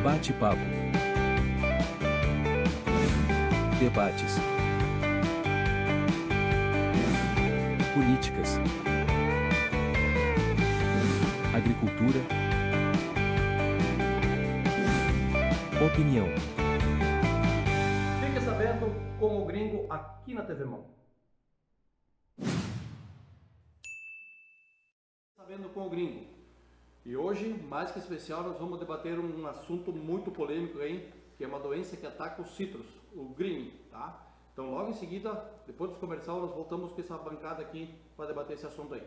Bate-papo. Debates. Políticas. Agricultura. Opinião. Fique sabendo com o gringo aqui na TV Mão. Sabendo com o gringo. E hoje, mais que especial, nós vamos debater um assunto muito polêmico aí, que é uma doença que ataca os citros, o green, tá? Então logo em seguida, depois dos comercial, nós voltamos com essa bancada aqui para debater esse assunto aí.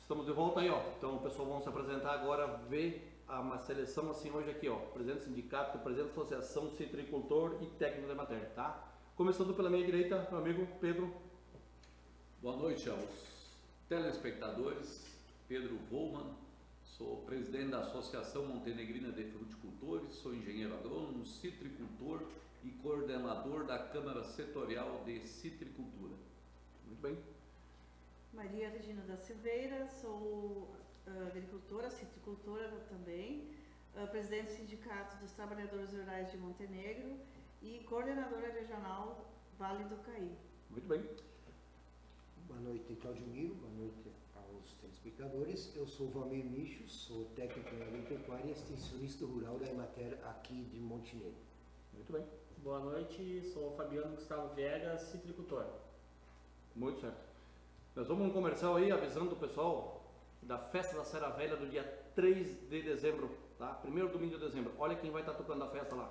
Estamos de volta aí, ó. Então o pessoal vão se apresentar agora, ver uma seleção assim hoje aqui, ó. Presidente do sindicato, presidente da associação citricultor e técnico da matéria, tá? Começando pela minha direita, meu amigo Pedro. Boa noite aos telespectadores. Pedro Volman, sou presidente da Associação Montenegrina de Fruticultores, sou engenheiro agrônomo, citricultor e coordenador da Câmara Setorial de Citricultura. Muito bem. Maria Regina da Silveira, sou agricultora, citricultora também, presidente do Sindicato dos Trabalhadores Rurais de Montenegro e coordenadora regional Vale do Caí. Muito bem. Boa noite, Cláudio Miro, boa noite aos telespectadores. Eu sou Valmir Michos, sou técnico em agropecuária e extensionista rural da Emater aqui de Montenegro. Muito bem. Boa noite, sou Fabiano Gustavo Viegas, citricultor. Muito certo. Nós vamos num comercial aí avisando o pessoal da festa da Serra Velha do dia 3 de dezembro, tá? Primeiro domingo de dezembro. Olha quem vai estar tocando a festa lá.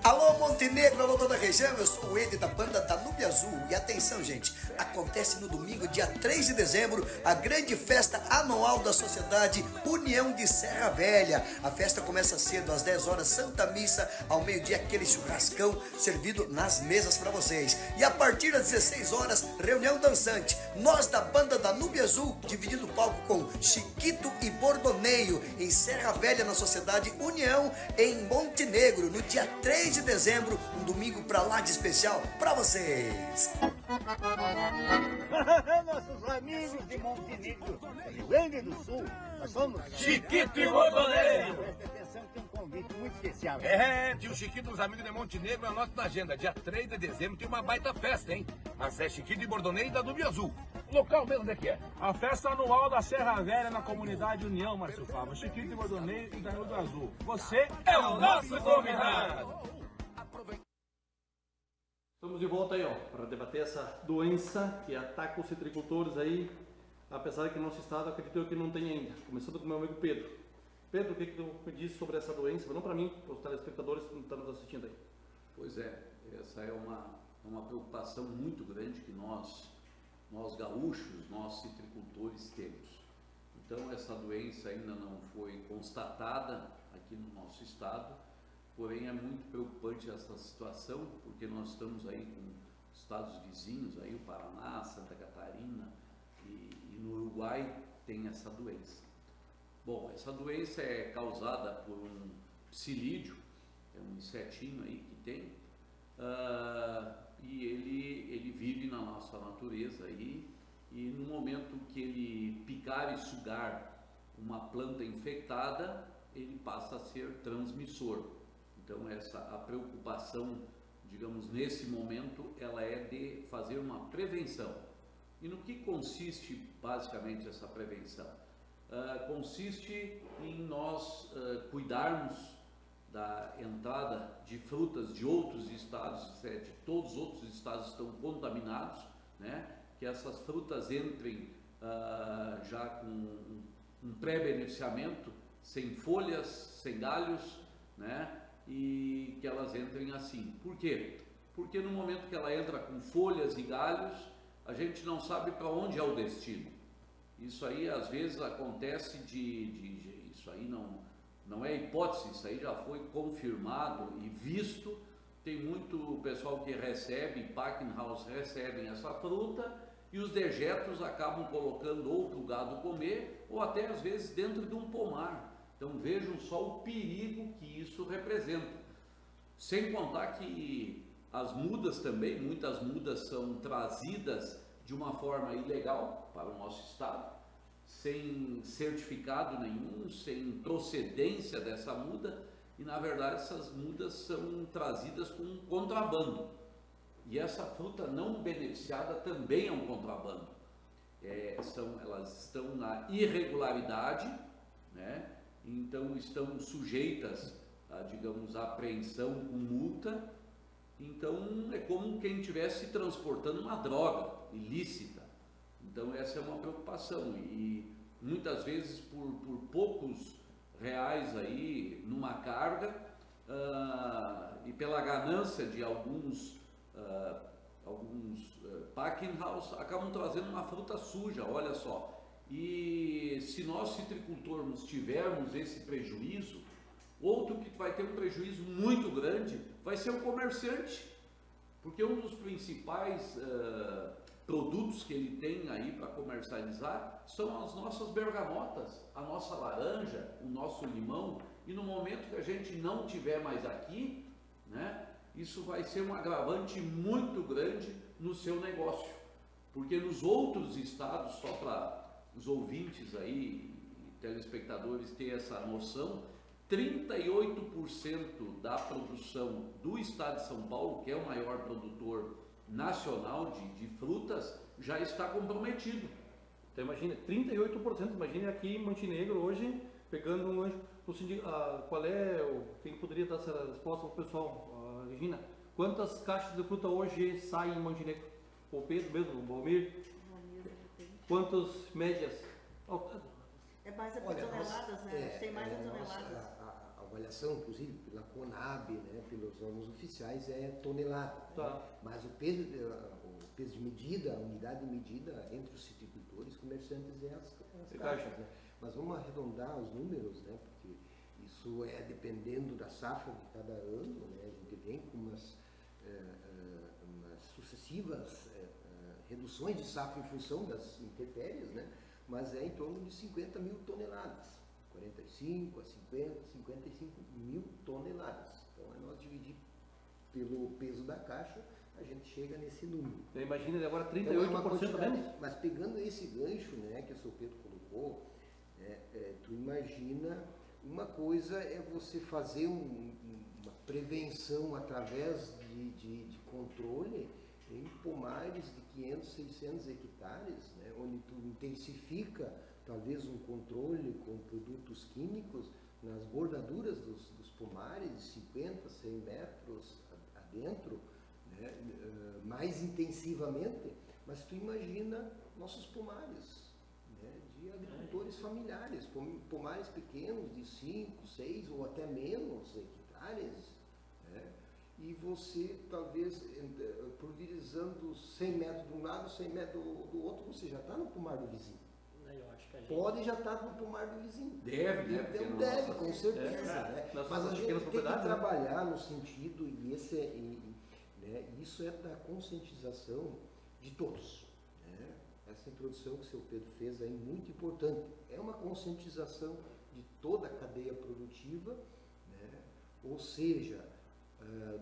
Alô Montenegro, alô toda a região, eu sou o Ed da banda Danúbio Azul. E atenção gente, acontece no domingo, dia 3 de dezembro, a grande festa anual da Sociedade União de Serra Velha. A festa começa cedo, às 10 horas, Santa Missa, ao meio-dia aquele churrascão servido nas mesas para vocês. E a partir das 16 horas, reunião dançante. Nós da banda Danúbio Azul, dividindo o palco com Chiquito e Bordoneio, em Serra Velha, na Sociedade União, em Montenegro, no dia 3 de dezembro, um domingo pra lá de especial pra vocês. Nossos amigos de Montenegro, Rio Grande do Sul, nós somos Chiquito e Bordoneio. Presta atenção que tem um convite muito especial. Tio Chiquito dos amigos de Montenegro, anota na agenda, dia 3 de dezembro tem uma baita festa, hein? Mas é Chiquito e Bordoneio da Danúbio Azul. O local mesmo onde é que é? A festa anual da Serra Velha na comunidade União, Márcio Fava. Chiquito e Bordoneio e Danúbio Azul. Você É o nosso convidado! Estamos de volta aí, ó, para debater essa doença que ataca os citricultores aí, apesar que no nosso estado acredito que não tem ainda. Começando com o meu amigo Pedro. Pedro, o que tu me diz sobre essa doença? Não para mim, para os telespectadores que estão nos assistindo aí. Pois é, essa é uma preocupação muito grande que nós gaúchos, nós citricultores temos. Então essa doença ainda não foi constatada aqui no nosso estado, porém é muito preocupante essa situação, porque nós estamos aí com estados vizinhos, aí o Paraná, Santa Catarina e no Uruguai tem essa doença. Bom, essa doença é causada por um psilídeo, é um insetinho aí que tem, e ele vive na nossa natureza aí, e no momento que ele picar e sugar uma planta infectada, ele passa a ser transmissor. Então a preocupação, digamos, nesse momento, ela é de fazer uma prevenção. E no que consiste basicamente essa prevenção? Consiste em nós cuidarmos da entrada de frutas de outros estados, de todos os outros estados estão contaminados, né? Que essas frutas entrem já com um pré-beneficiamento, sem folhas, sem galhos, né? E que elas entrem assim. Por quê? Porque no momento que ela entra com folhas e galhos, a gente não sabe para onde é o destino. Isso aí às vezes acontece isso aí não é hipótese, isso aí já foi confirmado e visto. Tem muito pessoal que recebe, packing house recebem essa fruta e os dejetos acabam colocando ou para o gado comer ou até às vezes dentro de um pomar. Então vejam só o perigo que isso representa. Sem contar que as mudas também, muitas mudas são trazidas de uma forma ilegal para o nosso estado, sem certificado nenhum, sem procedência dessa muda, e na verdade essas mudas são trazidas com contrabando. E essa fruta não beneficiada também é um contrabando. Elas estão na irregularidade, né? Então estão sujeitas a, digamos, a apreensão com multa. Então é como quem estivesse transportando uma droga ilícita. Então essa é uma preocupação e muitas vezes por poucos reais aí numa carga e pela ganância de alguns packing house acabam trazendo uma fruta suja, olha só. E se nós citricultores tivermos esse prejuízo, outro que vai ter um prejuízo muito grande vai ser o comerciante, porque um dos principais produtos que ele tem aí para comercializar são as nossas bergamotas, a nossa laranja, o nosso limão, e no momento que a gente não tiver mais aqui, né, isso vai ser um agravante muito grande no seu negócio, porque nos outros estados, só para os ouvintes aí, telespectadores ter essa noção, 38% da produção do estado de São Paulo, que é o maior produtor nacional de frutas, já está comprometido. Então imagina, 38%, imagine aqui em Montenegro hoje, pegando um anjo, qual é, quem poderia dar essa resposta para o pessoal, Regina, quantas caixas de fruta hoje saem em Montenegro? O Pedro mesmo, o Balmir? Quantas médias? É mais de toneladas, né? Tem mais de toneladas. A avaliação, inclusive, pela Conab, né, pelos órgãos oficiais, é tonelada. Tá. Né? Mas o peso de medida, a unidade de medida entre os citricultores, comerciantes é as caixas. Né? Mas vamos arredondar os números, né? Porque isso é dependendo da safra de cada ano. Né? A gente vem com umas sucessivas reduções de safra em função das intempéries, né? Mas é em torno de 50 mil toneladas, 45 a 50, 55 mil toneladas. Então, é nós dividir pelo peso da caixa, a gente chega nesse número. Então, imagina agora 38% então, menos. Mas pegando esse gancho, né, que o seu Pedro colocou, tu imagina, uma coisa é você fazer uma prevenção através de controle em pomares de 500, 600 hectares, né, onde tu intensifica talvez um controle com produtos químicos nas bordaduras dos pomares de 50, 100 metros adentro, né, mais intensivamente, mas tu imagina nossos pomares, né, de agricultores familiares, pomares pequenos de 5, 6 ou até menos hectares, né, e você talvez pulverizando 100 metros de um lado, 100 metros do outro, você já está no pomar do vizinho. Eu acho que Pode já estar no pomar do vizinho. Deve, né? Então deve, com certeza. Né? Mas a gente tem que trabalhar no sentido, e isso é da conscientização de todos. Né? Essa introdução que o seu Pedro fez é muito importante. É uma conscientização de toda a cadeia produtiva, né? Ou seja,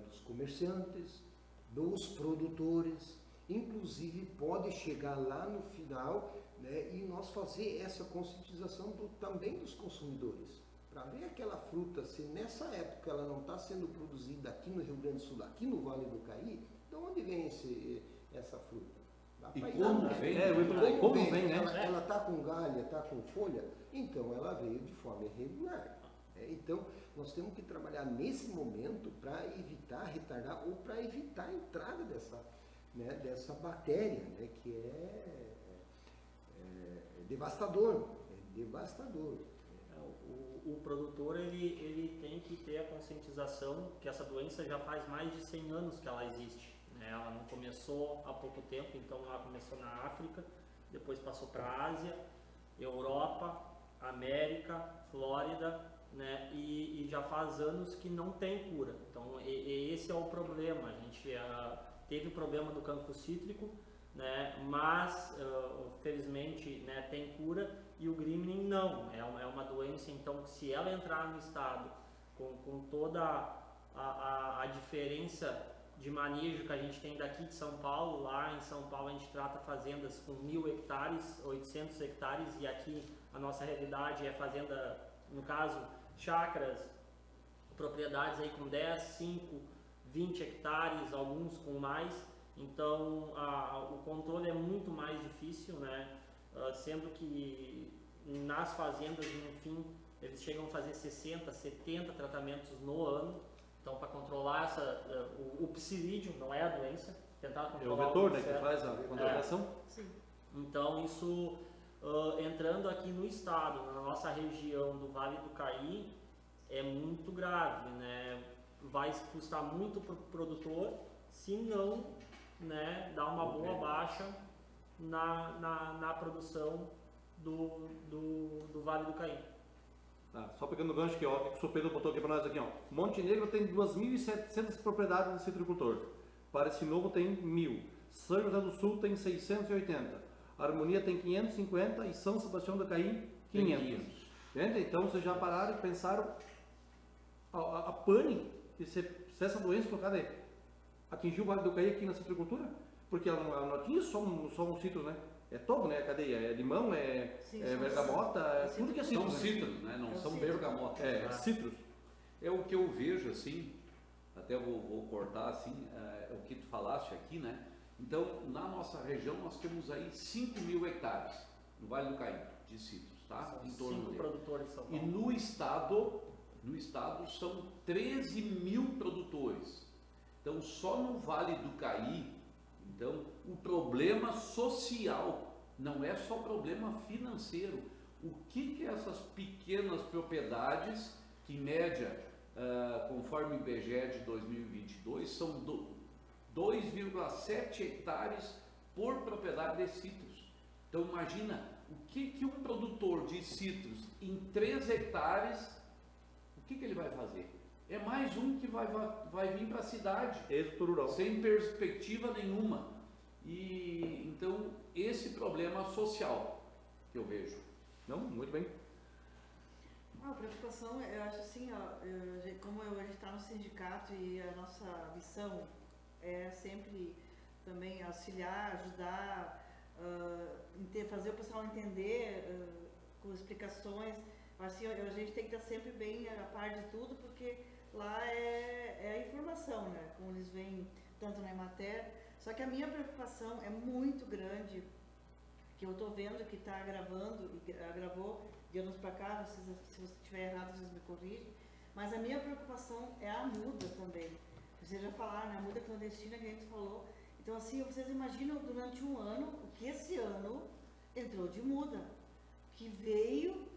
dos comerciantes, dos produtores, inclusive pode chegar lá no final, né, e nós fazer essa conscientização também dos consumidores, para ver aquela fruta, se nessa época ela não está sendo produzida aqui no Rio Grande do Sul, aqui no Vale do Caí, de onde vem essa fruta? E como vem, né? Ela está com galha, está com folha, então ela veio de forma irregular. Então, nós temos que trabalhar nesse momento para evitar, retardar ou para evitar a entrada dessa bactéria, né, que é devastador. É devastador. O produtor ele tem que ter a conscientização que essa doença já faz mais de 100 anos que ela existe. né? Ela não começou há pouco tempo, então ela começou na África, depois passou para a Ásia, Europa, América, Flórida, né? E já faz anos que não tem cura. Então esse é o problema. A gente teve o problema do cancro cítrico, né? Mas felizmente, né, tem cura, e o Gremlin não. É uma doença, então, que se ela entrar no estado com toda a diferença de manejo que a gente tem daqui de São Paulo, lá em São Paulo a gente trata fazendas com 1.000 hectares, 800 hectares, e aqui a nossa realidade é fazenda, no caso, chácaras, propriedades aí com 10, 5, 20 hectares, alguns com mais. Então o controle é muito mais difícil, né? Sendo que nas fazendas, no fim, eles chegam a fazer 60, 70 tratamentos no ano. Então, para controlar o psilídeo, não é a doença, tentar controlar é o vetor, né, que faz a contaminação. Sim. Então, isso, entrando aqui no estado, na nossa região do Vale do Caí, é muito grave, né? Vai custar muito para o produtor, se não, né, dar uma boa baixa na produção do Vale do Caí. Só pegando o gancho que o Sr. Pedro botou aqui para nós aqui, ó. Montenegro tem 2.700 propriedades de citricultor. Para esse novo tem 1.000. São José do Sul tem 680. Harmonia tem 550 e São Sebastião do Caí 500. Entende? Então vocês já pararam e pensaram a pane de se essa doença colocada aí atingiu o Vale do Caí aqui na citricultura? Porque ela não atinge só um citro, né? É todo, né? A cadeia. É limão, bergamota, é tudo que é citro. São citros, né? Não são bergamota. Citros. É o que eu vejo, assim, até vou cortar, assim, o que tu falaste aqui, né? Então, na nossa região, nós temos aí 5.000 hectares no Vale do Caí, de citros, tá? São em torno 5 dele. produtores em São Paulo. E no estado são 13.000 produtores. Então, só no Vale do Caí, então, o problema social não é só problema financeiro. O que essas pequenas propriedades, que em média, conforme o IBGE de 2022, são 2,7 hectares por propriedade de citros. Então, imagina o que um produtor de citros em 3 hectares, o que ele vai fazer? É mais um que vai vir para a cidade, sem perspectiva nenhuma. E então esse problema social que eu vejo. Não, muito bem. A preocupação, eu acho assim, como a gente está no sindicato e a nossa missão é sempre também auxiliar, ajudar, fazer o pessoal entender com explicações. Assim, a gente tem que estar sempre bem a par de tudo, porque lá é a informação, né? Como eles veem tanto na Emater. Só que a minha preocupação é muito grande, que eu estou vendo que está agravando, e agravou de anos para cá, se você estiver errado, vocês me corrigem, mas a minha preocupação é a muda também. Vocês já falaram, né? A muda clandestina que a gente falou. Então, assim, vocês imaginam durante um ano, o que esse ano entrou de muda, que veio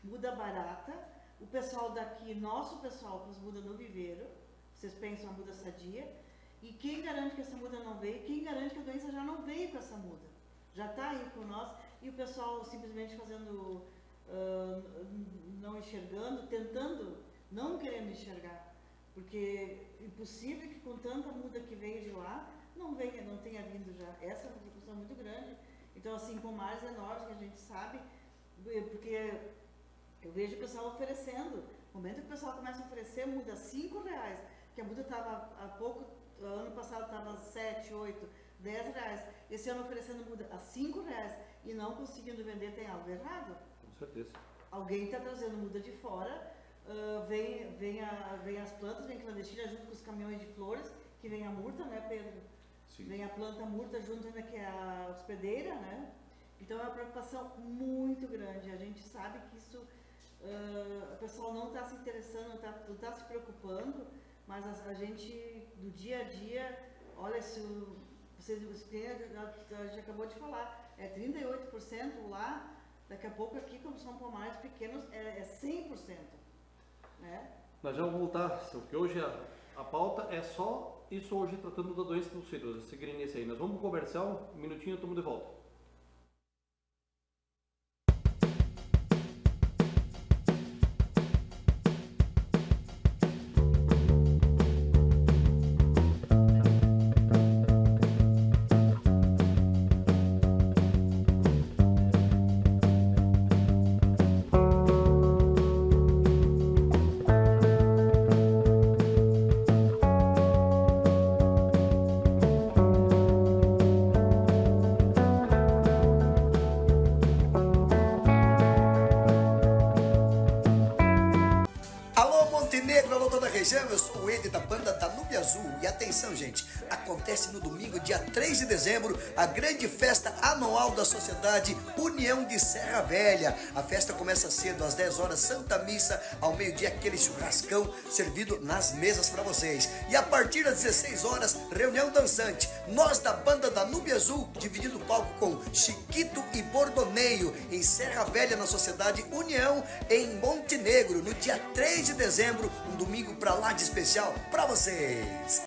muda barata, o pessoal daqui, nosso pessoal, que muda no viveiro, vocês pensam a muda sadia, e quem garante que essa muda não veio? Quem garante que a doença já não veio com essa muda? Já está aí com nós, e o pessoal simplesmente fazendo, não enxergando, tentando, não querendo enxergar, porque é impossível que com tanta muda que veio de lá, não tenha vindo já. Essa é uma discussão muito grande. Então, assim, com mares enormes que a gente sabe, porque eu vejo o pessoal oferecendo. No momento que o pessoal começa a oferecer, muda R$5, que a muda estava há pouco, ano passado estava 7, 8, 10 reais. Esse ano oferecendo muda a R$5 e não conseguindo vender, tem algo errado? Com certeza. Alguém está trazendo muda de fora, vem as plantas, vem clandestina junto com os caminhões de flores, que vem a murta, né, Pedro? Sim. Vem a planta murta junto ainda que é a hospedeira, né? Então é uma preocupação muito grande. A gente sabe que isso, o pessoal não está se interessando, não está se preocupando, mas a gente, do dia a dia, olha, se a gente acabou de falar, é 38% lá, daqui a pouco aqui, como são pomares pequenos, é 100%. Né? Nós já vamos voltar, porque hoje a pauta é só isso hoje tratando da doença dos citros, esse green aí. Nós vamos pro comercial, um minutinho, estamos de volta. Eu sou o Ed da banda Danúbio Azul e atenção, gente, acontece no domingo, dia 3 de dezembro, a grande festa anual da Sociedade União de Serra Velha. A festa começa cedo, às 10 horas, Santa Missa, ao meio-dia aquele churrascão servido nas mesas para vocês. E a partir das 16 horas, reunião dançante. Nós da banda Danúbio Azul, dividindo o palco com Chiquito e Bordoneio, em Serra Velha, na Sociedade União, em Montenegro, no dia 3 de dezembro, um domingo pra lá de especial pra vocês.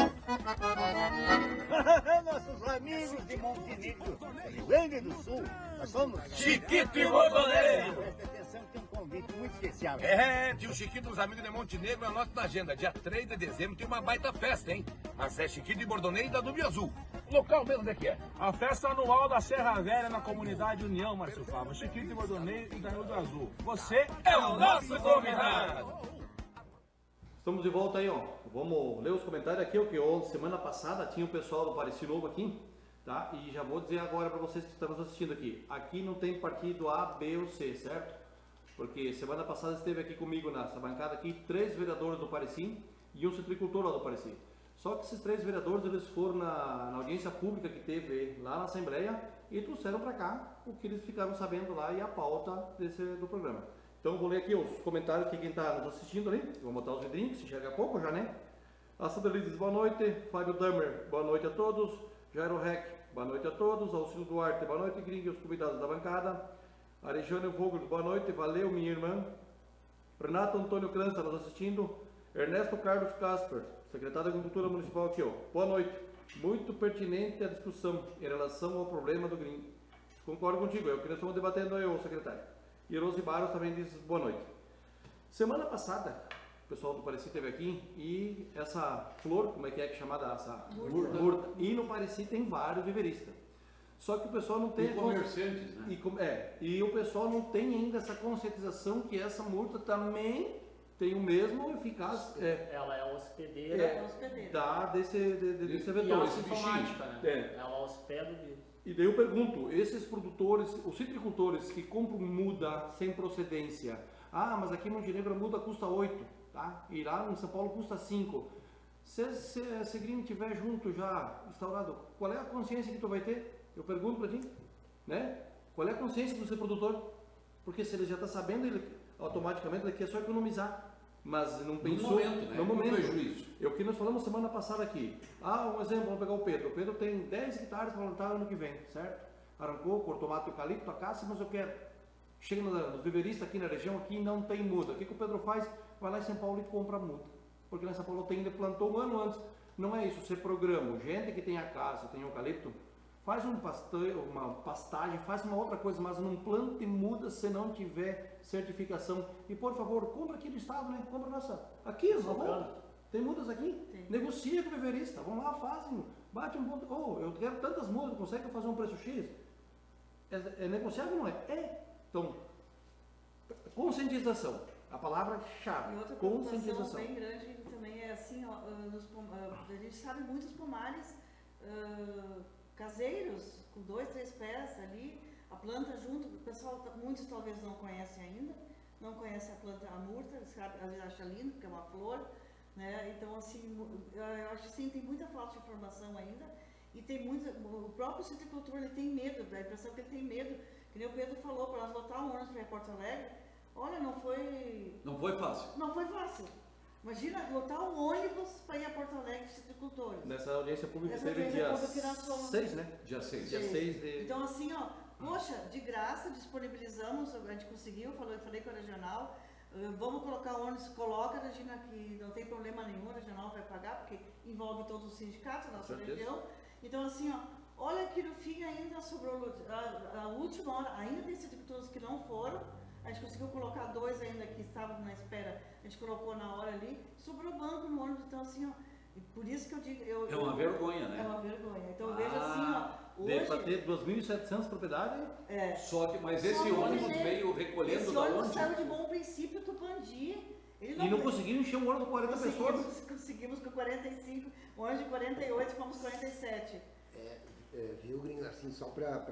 Nossos amigos de Montenegro, Rio Grande do Sul, nós somos Chiquito e Bordoneio. Presta atenção que tem um convite muito especial. Tio Chiquito dos Amigos de Montenegro, anota na agenda. Dia 3 de dezembro tem uma baita festa, hein? Mas é Chiquito e Bordoneio da Danúbio Azul. O local mesmo onde é que é? A festa anual da Serra Velha na comunidade União, Márcio Fava. Chiquito e Bordoneio e Danúbio Azul. Você É o nosso convidado. Estamos de volta aí, ó. Vamos ler os comentários aqui, o que semana passada tinha o pessoal do Pareci Novo aqui, tá? E já vou dizer agora para vocês que estão nos assistindo aqui. Aqui não tem partido A, B ou C, certo? Porque semana passada esteve aqui comigo nessa bancada aqui 3 vereadores do Pareci e um citricultor lá do Pareci. Só que esses 3 vereadores, eles foram na audiência pública que teve lá na Assembleia e trouxeram para cá o que eles ficaram sabendo lá e a pauta do programa. Então vou ler aqui os comentários que quem está nos assistindo ali. Vou botar os vidrinhos, se enxerga pouco já, né? A Sandra Liz diz boa noite. Fábio Damer, boa noite a todos. Jairo Reck, boa noite a todos. Alcino Duarte, boa noite. Gringue, os convidados da bancada. Arejane Vogel, boa noite. Valeu, minha irmã. Renato Antônio Crança nos assistindo. Ernesto Carlos Casper, secretário da Agricultura Municipal aqui, ó. Boa noite. Muito pertinente a discussão em relação ao problema do Gringue. Concordo contigo, é o que nós estamos debatendo aí, secretário. E Rose Barros também diz boa noite. Semana passada, o pessoal do Pareci esteve aqui e essa flor, como é que é chamada? Essa murta. E no Pareci tem vários viveristas. Só que o pessoal não tem... E comerciantes, né? E o pessoal não tem ainda essa conscientização que essa murta também tem o mesmo eficaz... Ela é hospedeira. Desse vetor. E ela é sintomática, né? Ela hospeda o vírus. E daí eu pergunto, esses produtores, os citricultores que compram muda sem procedência, mas aqui em Montenegro a muda custa 8, tá? E lá em São Paulo custa 5. Se esse green estiver junto já instaurado, qual é a consciência que tu vai ter? Eu pergunto para ti, né? Qual é a consciência do seu produtor? Porque se ele já está sabendo, ele automaticamente ele quer só economizar. Mas não pensou no momento. Prejuízo. É o que nós falamos semana passada aqui. Um exemplo, vamos pegar o Pedro. O Pedro tem 10 hectares para plantar ano que vem, certo? Arrancou, cortou mato eucalipto, a caça, mas eu quero. Chega nos viveristas aqui na região, aqui não tem muda. O que o Pedro faz? Vai lá em São Paulo e compra muda. Porque lá em São Paulo ele plantou um ano antes. Não é isso, você programa. Gente que tem a caça, tem eucalipto, faz uma pastagem, faz uma outra coisa, mas não plante muda se não tiver certificação. E por favor, compra aqui do estado, né? Compra nossa. Aqui, na volta. Tem mudas aqui? Tem. Negocia com o viverista. Vão lá, fazem. Bate um ponto. Eu quero tantas mudas, consegue fazer um preço X? É negociável ou não é? Então, conscientização. A palavra-chave. E outra conscientização bem grande também é assim, a gente sabe muitos pomares caseiros, com 2, 3 pés ali, a planta junto, o pessoal, muitos talvez não conhecem ainda, não conhecem a planta, a murta, às vezes acham lindo, porque é uma flor, né? Então, assim, eu acho que sim, tem muita falta de informação ainda, e tem muito, o próprio citricultor, ele tem medo, dá a impressão que ele tem medo, que nem o Pedro falou, para nós lotar um ônibus para ir a Porto Alegre, olha, não foi fácil. Não foi fácil. Imagina lotar um ônibus para ir a Porto Alegre de citricultores. Nessa audiência pública teve dia 6, né? Dia 6. Dia 6 de... Então assim, poxa, de graça, disponibilizamos, a gente conseguiu, falei com a regional, Vamos colocar ônibus, coloca, Regina, que não tem problema nenhum, a Regional vai pagar, porque envolve todos os sindicatos da nossa região. Então, assim, ó, olha que no fim ainda sobrou, a última hora, ainda tem citricultores que não foram, a gente conseguiu colocar 2 ainda que estavam na espera, a gente colocou na hora ali, sobrou banco no ônibus, então assim, ó, e por isso que eu digo... É uma vergonha, né? É uma vergonha, então eu vejo assim, ó, Deve hoje... ter 2.700 propriedades. Só que, mas esse ônibus veio recolhendo esse da ônibus onde? saiu de Bom Princípio, Tupandi. E não conseguiram encher um ônibus com 40 pessoas. Conseguimos com 45, ônibus de 48, fomos 47. Viu, Gringo, assim, só para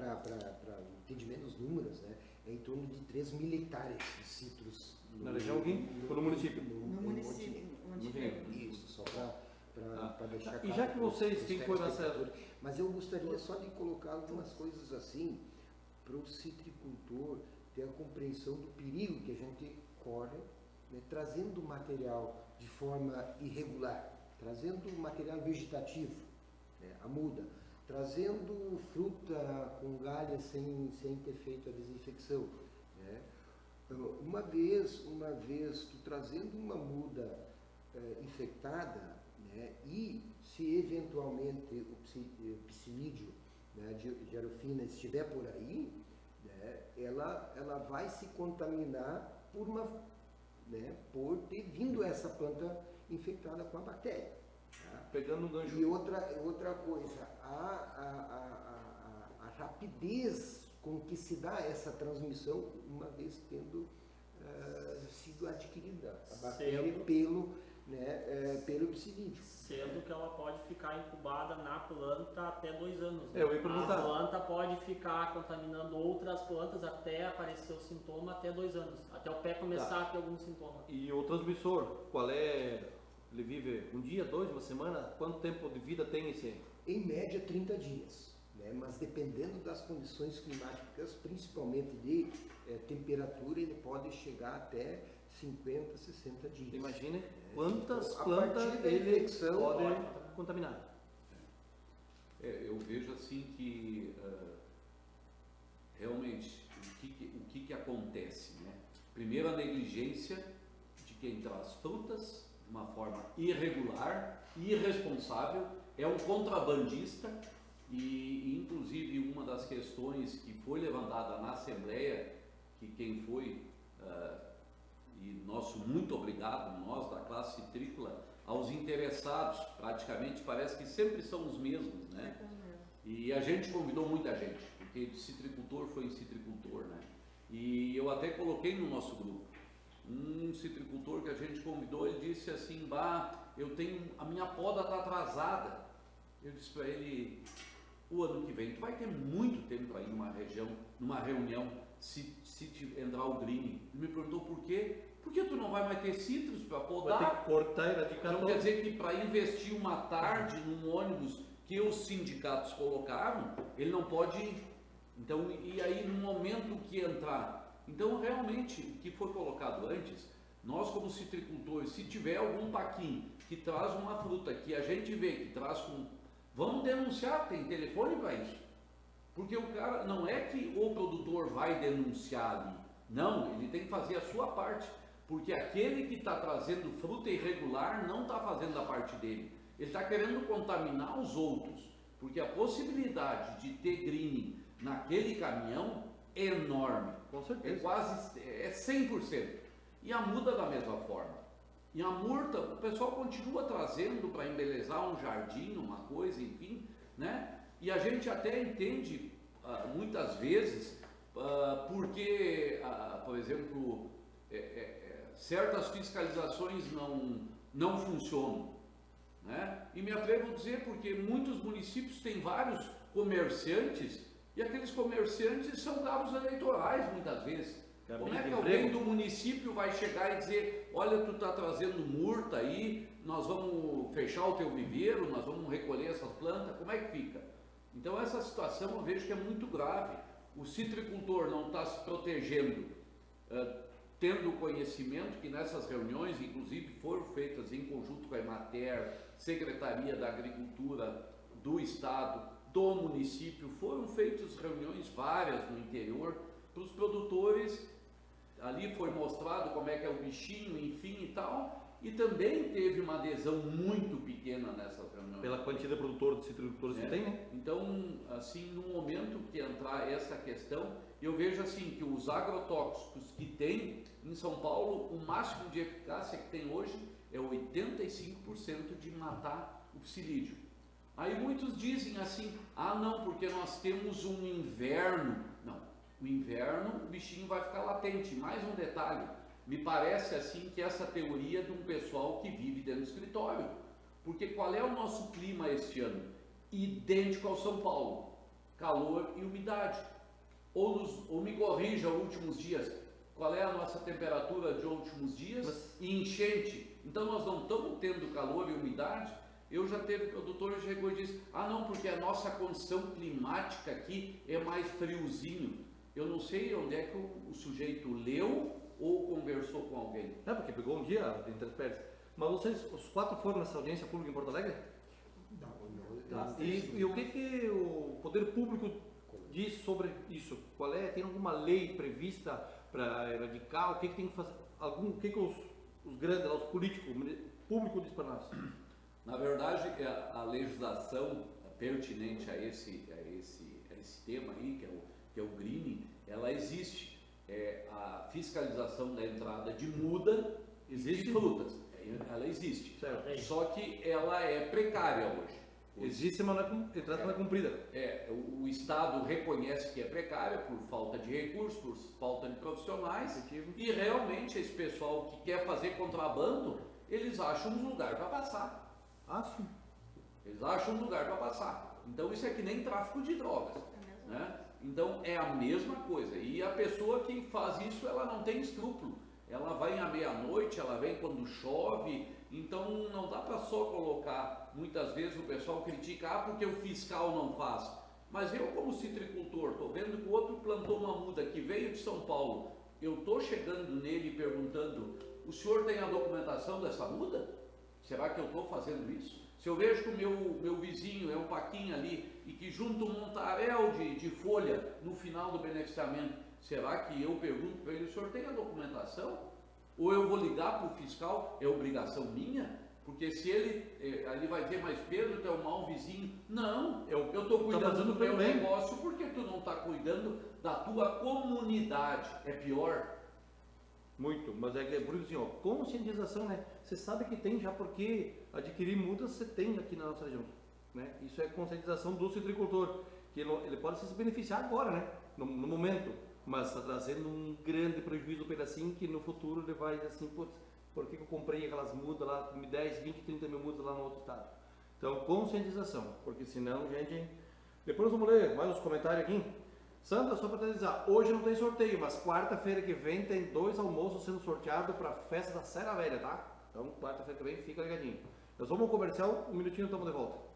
entendimento dos números, né? É em torno de 3 mil hectares de citros. Na região aqui? Ou no município? No município. Isso, só para deixar claro. E já que vocês, quem foi nessa... Mas eu gostaria só de colocar algumas coisas assim, para o citricultor ter a compreensão do perigo que a gente corre, né, trazendo material de forma irregular, trazendo material vegetativo, né, a muda, trazendo fruta com galha sem ter feito a desinfecção. Né. Uma vez tu trazendo uma muda infectada, né, e se eventualmente o psilídeo, né, de arofina estiver por aí, né, ela vai se contaminar por ter vindo essa planta infectada com a bactéria. Tá? Pegando um gancho. E outra coisa, a rapidez com que se dá essa transmissão, uma vez tendo sido adquirida a bactéria pelo psilídeo. Sendo que ela pode ficar incubada na planta até 2 anos. Né? Eu ia perguntar. A planta pode ficar contaminando outras plantas até aparecer o sintoma até 2 anos. Até o pé começar a ter algum sintoma. E o transmissor, qual é? Ele vive um dia, 2, uma semana? Quanto tempo de vida tem esse? Em média 30 dias. Né? Mas dependendo das condições climáticas, principalmente de temperatura, ele pode chegar até 50, 60 dias. Imagine quantas Então, plantas ele pode contaminar. Eu vejo assim que realmente o que acontece, né? Primeiro, a negligência de quem traz frutas de uma forma irregular, irresponsável, é um contrabandista e inclusive uma das questões que foi levantada na Assembleia, que quem foi e nosso muito obrigado, nós da classe citrícola, aos interessados, praticamente parece que sempre são os mesmos, né? E a gente convidou muita gente, porque de citricultor foi em citricultor, né? E eu até coloquei no nosso grupo, um citricultor que a gente convidou, ele disse assim, a minha poda está atrasada. Eu disse para ele, o ano que vem, tu vai ter muito tempo aí numa reunião, se entrar o green. Ele me perguntou por quê? Porque tu não vai mais ter citros para podar. Vai ter que cortar e erradicar. Então quer dizer que para investir uma tarde num ônibus que os sindicatos colocaram, ele não pode ir. Então, e aí no momento que entrar, então realmente o que foi colocado antes, nós como citricultores, se tiver algum paquim que traz uma fruta que a gente vê que traz vamos denunciar, tem telefone para isso. Porque o cara, não é que o produtor vai denunciar ali, não, ele tem que fazer a sua parte, porque aquele que está trazendo fruta irregular não está fazendo a parte dele, ele está querendo contaminar os outros, porque a possibilidade de ter greening naquele caminhão é enorme, com certeza. é quase 100%, e a muda da mesma forma. E a murta, o pessoal continua trazendo para embelezar um jardim, uma coisa, enfim, né? E a gente até entende, muitas vezes, porque, por exemplo, certas fiscalizações não funcionam, né? E me atrevo a dizer porque muitos municípios têm vários comerciantes e aqueles comerciantes são cabos eleitorais, muitas vezes. Como é que alguém do município vai chegar e dizer, olha, tu está trazendo murta aí, nós vamos fechar o teu viveiro, nós vamos recolher essas plantas, como é que fica? Então essa situação eu vejo que é muito grave. O citricultor não está se protegendo, tendo conhecimento que nessas reuniões, inclusive foram feitas em conjunto com a Emater, Secretaria da Agricultura do Estado, do município, foram feitas reuniões várias no interior para os produtores ali foi mostrado como é que é o bichinho, enfim e tal, e também teve uma adesão muito pequena nessa reunião. Pela quantidade de produtores, de citricultores que tem, né? Então, assim, no momento que entrar essa questão, eu vejo assim que os agrotóxicos que tem em São Paulo, o máximo de eficácia que tem hoje é 85% de matar o psilídeo. Aí muitos dizem assim, ah não, porque nós temos um inverno. Não, o inverno o bichinho vai ficar latente. Mais um detalhe, me parece assim que essa teoria é de um pessoal que vive dentro do escritório. Porque qual é o nosso clima este ano? Idêntico ao São Paulo, calor e umidade. Ou me corrija os últimos dias, qual é a nossa temperatura de últimos dias? E enchente. Então nós não estamos tendo calor e umidade. Eu já teve, o doutor chegou e disse, ah não, porque a nossa condição climática aqui é mais friozinho. Eu não sei onde é que o sujeito leu ou conversou com alguém. É, porque pegou um dia entre as férias. Mas vocês, os 4 foram nessa audiência pública em Porto Alegre? Não. E o que o poder público diz sobre isso? Qual é? Tem alguma lei prevista para erradicar? O que tem que fazer? O que os grandes, os políticos, o público diz para nós? Na verdade, a legislação pertinente a esse tema aí, que é o greening, ela existe. A fiscalização da entrada de muda e de frutas. Ela existe. Certo. Só que ela é precária hoje. Existe, mas a entrada não é cumprida. O Estado reconhece que é precária por falta de recursos, por falta de profissionais, e realmente esse pessoal que quer fazer contrabando, eles acham um lugar para passar. Sim. Eles acham um lugar para passar. Então isso é que nem tráfico de drogas, né? Então é a mesma coisa. E a pessoa que faz isso, ela não tem escrúpulo. Ela vai à meia-noite, ela vem quando chove. Então não dá para só colocar. Muitas vezes o pessoal critica, porque o fiscal não faz. Mas eu, como citricultor, estou vendo que o outro plantou uma muda que veio de São Paulo. Eu estou chegando nele e perguntando, o senhor tem a documentação dessa muda? Será que eu estou fazendo isso? Se eu vejo que o meu vizinho é um paquinho ali e que junta um montaréu de folha no final do beneficiamento, será que eu pergunto para ele, o senhor tem a documentação? Ou eu vou ligar para o fiscal, é obrigação minha? Porque se ele vai dizer, mas Pedro, tu é um mau vizinho. Não, eu estou cuidando do meu negócio porque tu não está cuidando da tua comunidade. É pior. Muito, mas é por isso assim, conscientização, né? Você sabe que tem já, porque adquirir mudas você tem aqui na nossa região, né? Isso é conscientização do citricultor, que ele pode se beneficiar agora, né? No momento, mas está trazendo um grande prejuízo para ele assim, que no futuro ele vai dizer assim, putz, por que eu comprei aquelas mudas lá, 10, 20, 30 mil mudas lá no outro estado? Então, conscientização, porque senão, gente... Depois vamos ler mais os comentários aqui. Sandra, só para finalizar, hoje não tem sorteio, mas quarta-feira que vem tem 2 almoços sendo sorteados para a festa da Serra Velha, tá? Então, quarta-feira que vem, fica ligadinho. Nós vamos ao comercial, um minutinho e estamos de volta.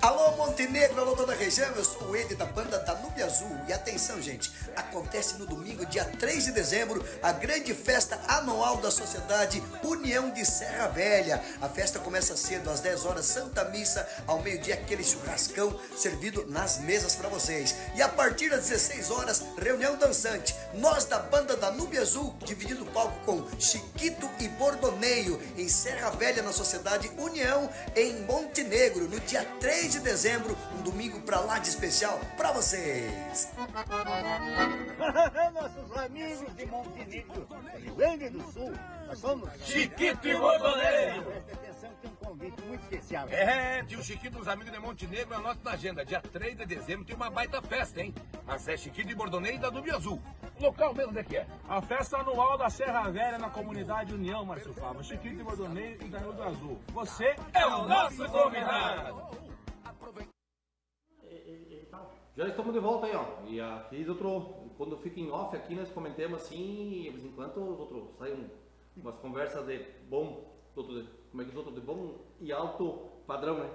Alô Montenegro, alô toda a região, eu sou o Ed da banda Danúbio Azul e atenção gente, acontece no domingo dia 3 de dezembro a grande festa anual da Sociedade União de Serra Velha. A festa começa cedo, às 10 horas, Santa Missa, ao meio-dia aquele churrascão servido nas mesas para vocês. E a partir das 16 horas, reunião dançante, nós da banda Danúbio Azul, dividindo o palco com Chiquito e Bordoneio, em Serra Velha, na Sociedade União, em Montenegro, no dia 3 de dezembro, um domingo pra lá de especial pra vocês. Nossos amigos de Montenegro, Rio Grande do Sul, nós somos Chiquito e Bordoneio. Presta atenção que tem um convite muito especial. Tio Chiquito dos amigos de Montenegro, anota na agenda. Dia 3 de dezembro tem uma baita festa, hein? Mas é Chiquito e Bordoneio da Danúbio Azul. Local mesmo onde é que é? A festa anual da Serra Velha na comunidade União, Márcio Fava. Chiquito de Bordoneio e Danilo do Azul. Você é o nosso convidado! Já estamos de volta aí, ó. E aqui quando fica em off aqui, nós comentamos assim, de vez em quando os outros saem umas conversas de bom, como é que os outros de bom e alto padrão, né?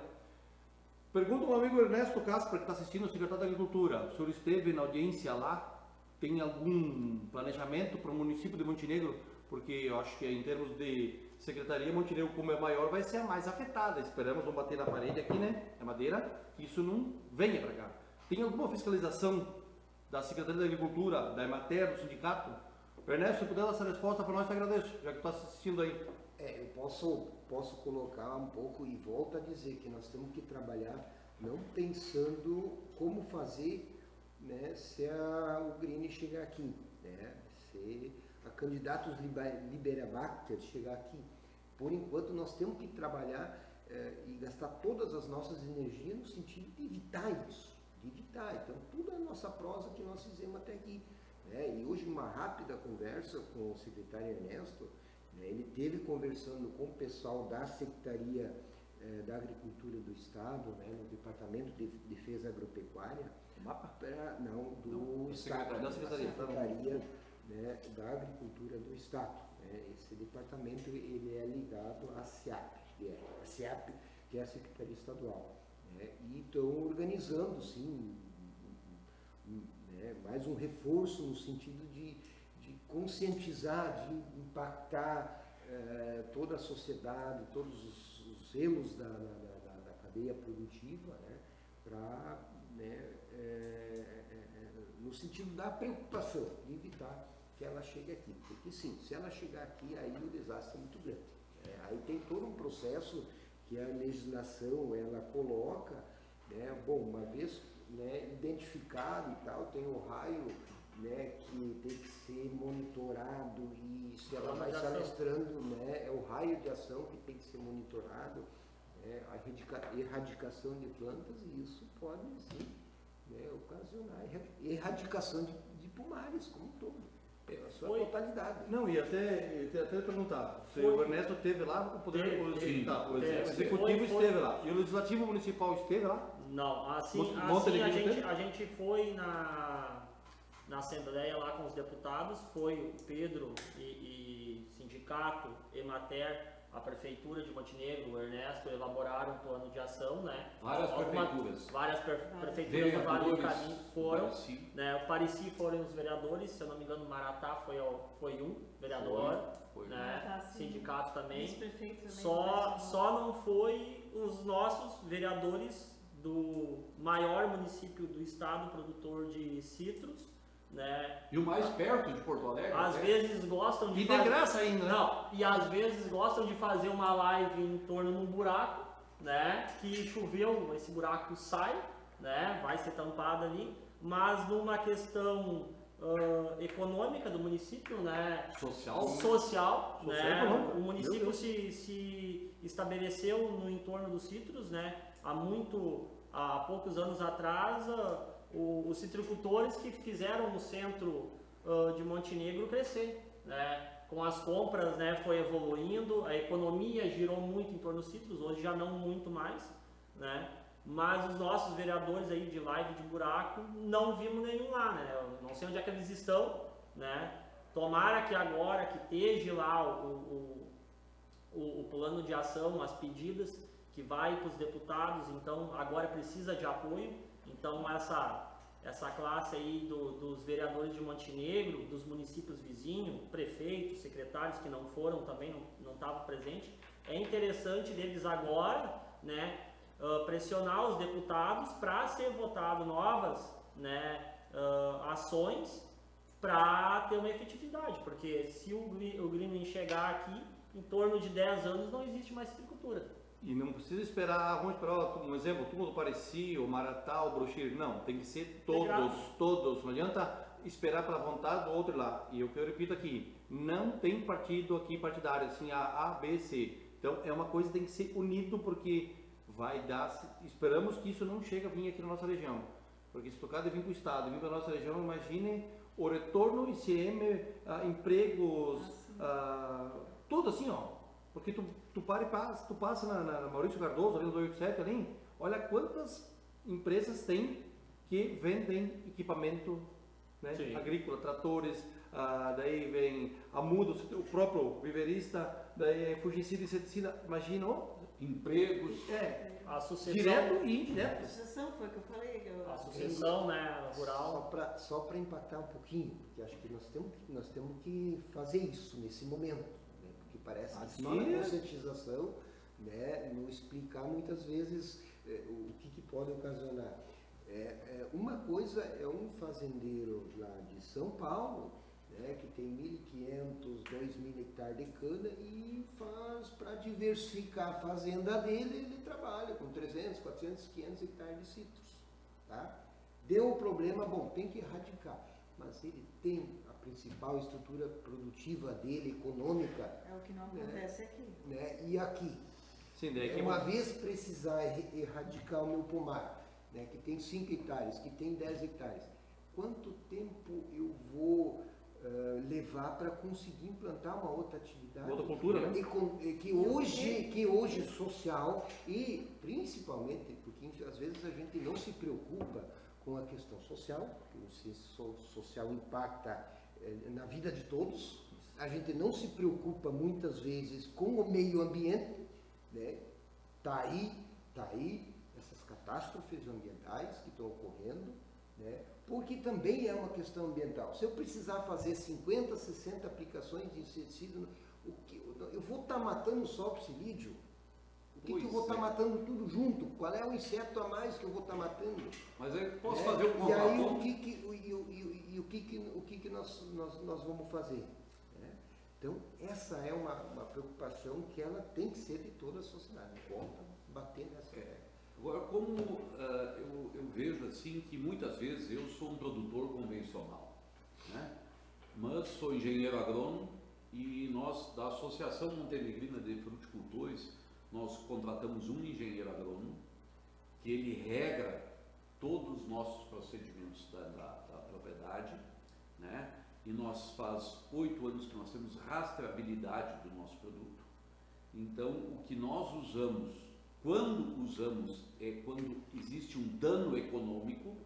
Pergunta ao amigo Ernesto Casper, que está assistindo, o secretário da Agricultura. O senhor esteve na audiência lá? Tem algum planejamento para o município de Montenegro? Porque eu acho que em termos de secretaria, Montenegro, como é maior, vai ser a mais afetada. Esperamos não bater na parede aqui, né? A madeira, que isso não venha para cá. Tem alguma fiscalização da Secretaria da Agricultura, da Emater, do sindicato? Ernesto, se puder dar essa resposta para nós, te agradeço, já que está assistindo aí. Eu posso colocar um pouco e volto a dizer que nós temos que trabalhar não pensando como fazer, né, se o Green chegar aqui, né, se a candidatos Liberabacter chegar aqui. Por enquanto nós temos que trabalhar e gastar todas as nossas energias no sentido de evitar isso. Então, tudo é a nossa prosa que nós fizemos até aqui. Né? E hoje, uma rápida conversa com o secretário Ernesto, né, ele esteve conversando com o pessoal da Secretaria da Agricultura do Estado, né, no Departamento de Defesa Agropecuária, do Estado, da Secretaria né, da Agricultura do Estado. Né? Esse departamento ele é ligado à SEAP, que é a Secretaria Estadual. E estão organizando, sim, mais um reforço no sentido de conscientizar, de impactar toda a sociedade, todos os elos da cadeia produtiva, no sentido da preocupação, de evitar que ela chegue aqui. Porque sim, se ela chegar aqui, aí o desastre é muito grande. Aí tem todo um processo que a legislação ela coloca, né, bom, uma vez, né, identificado e tal, tem o raio, né, que tem que ser monitorado e se ela vai se alastrando, né, é o raio de ação que tem que ser monitorado, né, a erradicação de plantas, e isso pode sim, né, ocasionar erradicação de pomares como um todo. A sua totalidade. Não, e até perguntar, se o Ernesto esteve lá, o executivo esteve lá, e o legislativo municipal esteve lá? Não, assim a gente foi na assembleia lá com os deputados, foi o Pedro e sindicato, Emater, a prefeitura de Montenegro, o Ernesto, elaboraram um plano de ação, né? Várias prefeituras do Vale do Caminho foram, né? O Pareci foram os vereadores, se eu não me engano, Maratá foi um vereador, né? Sindicato também. Só não foi os nossos vereadores do maior município do estado, produtor de citros, né? E o mais perto de Porto Alegre? Às vezes gostam de fazer... graça ainda, né? Não, e às vezes gostam de fazer uma live em torno de um buraco, né? Que choveu, esse buraco sai, né? Vai ser tampado ali, mas numa questão econômica do município, né? Social, né? O município se estabeleceu no entorno dos citros, né? Há poucos anos atrás, os citricultores que fizeram o centro de Montenegro crescer, né? Com as compras, né, foi evoluindo, a economia girou muito em torno dos citros, hoje já não muito mais, né? Mas os nossos vereadores aí de live de buraco, não vimos nenhum lá, né? Eu não sei onde é que eles estão, né? Tomara que agora que esteja lá o plano de ação, as pedidas que vai para os deputados, então agora precisa de apoio. Então essa classe aí dos vereadores de Montenegro, dos municípios vizinhos, prefeitos, secretários que não foram também, não estavam presentes, é interessante deles agora, né, pressionar os deputados para ser votado novas, né, ações para ter uma efetividade, porque se o Greenwin chegar aqui, em torno de 10 anos não existe mais citricultura. E não precisa esperar, vamos esperar, um exemplo, o túmulo do Pareci, o Maratá, o Brochir, não, tem que ser todos, não adianta esperar pela vontade do outro lá. E o que eu repito aqui, não tem partido aqui partidário, assim, A, B, C. Então é uma coisa que tem que ser unido, porque vai dar, esperamos que isso não chegue a vir aqui na nossa região. Porque se tocar de vir para o estado, vir para a nossa região, imagine o retorno ICM, empregos, tudo assim, ó. Porque tu passa na Maurício Cardoso, ali no 287, ali, olha quantas empresas tem que vendem equipamento, né, agrícola, tratores, daí vem a Muda, o próprio viverista, daí fungicida e inseticida, imagina, empregos, a sucessão, direto e indireto. A sucessão foi o que eu falei. A sucessão, né, rural. Só para impactar um pouquinho, porque acho que nós temos que fazer isso nesse momento, né? Porque parece que só na conscientização, né, não explicar muitas vezes o que pode ocasionar. Uma coisa é um fazendeiro lá de São Paulo, né, que tem 1.500, 2.000 hectares de cana e faz, para diversificar a fazenda dele, ele trabalha com 300, 400, 500 hectares de citros. Tá? Deu um problema, bom, tem que erradicar, mas ele tem a principal estrutura produtiva dele, econômica. É o que não acontece aqui. Né, e aqui, sim, daí uma vez precisar erradicar o meu pomar, né, que tem 5 hectares, que tem 10 hectares, quanto tempo eu vou levar para conseguir implantar uma outra atividade? Outra cultura, né? Que hoje é social e principalmente, porque às vezes a gente não se preocupa com a questão social, porque o social impacta na vida de todos, a gente não se preocupa muitas vezes com o meio ambiente, né? Tá aí essas catástrofes ambientais que estão ocorrendo, né? Porque também é uma questão ambiental. Se eu precisar fazer 50, 60 aplicações de inseticida, eu vou estar matando só o psilídeo? O que eu vou estar matando tudo junto? Qual é o inseto a mais que eu vou estar matando? Mas eu posso fazer um E aí contraponto? o que nós vamos fazer? Então, essa é uma preocupação que ela tem que ser de toda a sociedade. Conta bater nessa. Agora, como eu vejo assim que muitas vezes eu sou um produtor convencional, né? Mas sou engenheiro agrônomo e nós, da Associação Montenegrina de Fruticultores, nós contratamos um engenheiro agrônomo que ele regra todos os nossos procedimentos da propriedade, né? E nós faz 8 anos que nós temos rastreabilidade do nosso produto. Então, o que nós usamos, quando usamos, é quando existe um dano econômico,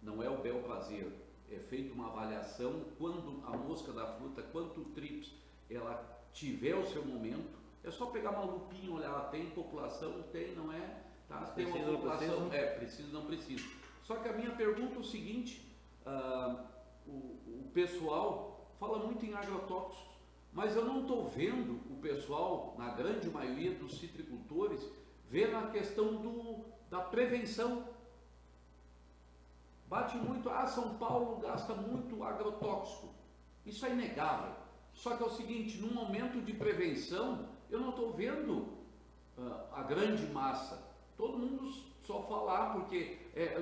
não é o bel prazer, é feita uma avaliação, quando a mosca da fruta, quanto o trips, ela tiver o seu momento, é só pegar uma lupinha, olhar, tem população, tem, não é? Tá? Tem uma população, precisa, não precisa. Só que a minha pergunta é o seguinte, o pessoal fala muito em agrotóxicos, mas eu não estou vendo o pessoal, na grande maioria dos citricultores, ver a questão da prevenção. Bate muito, São Paulo gasta muito agrotóxico. Isso é inegável. Só que é o seguinte, no momento de prevenção, eu não estou vendo a grande massa. Todo mundo só falar, porque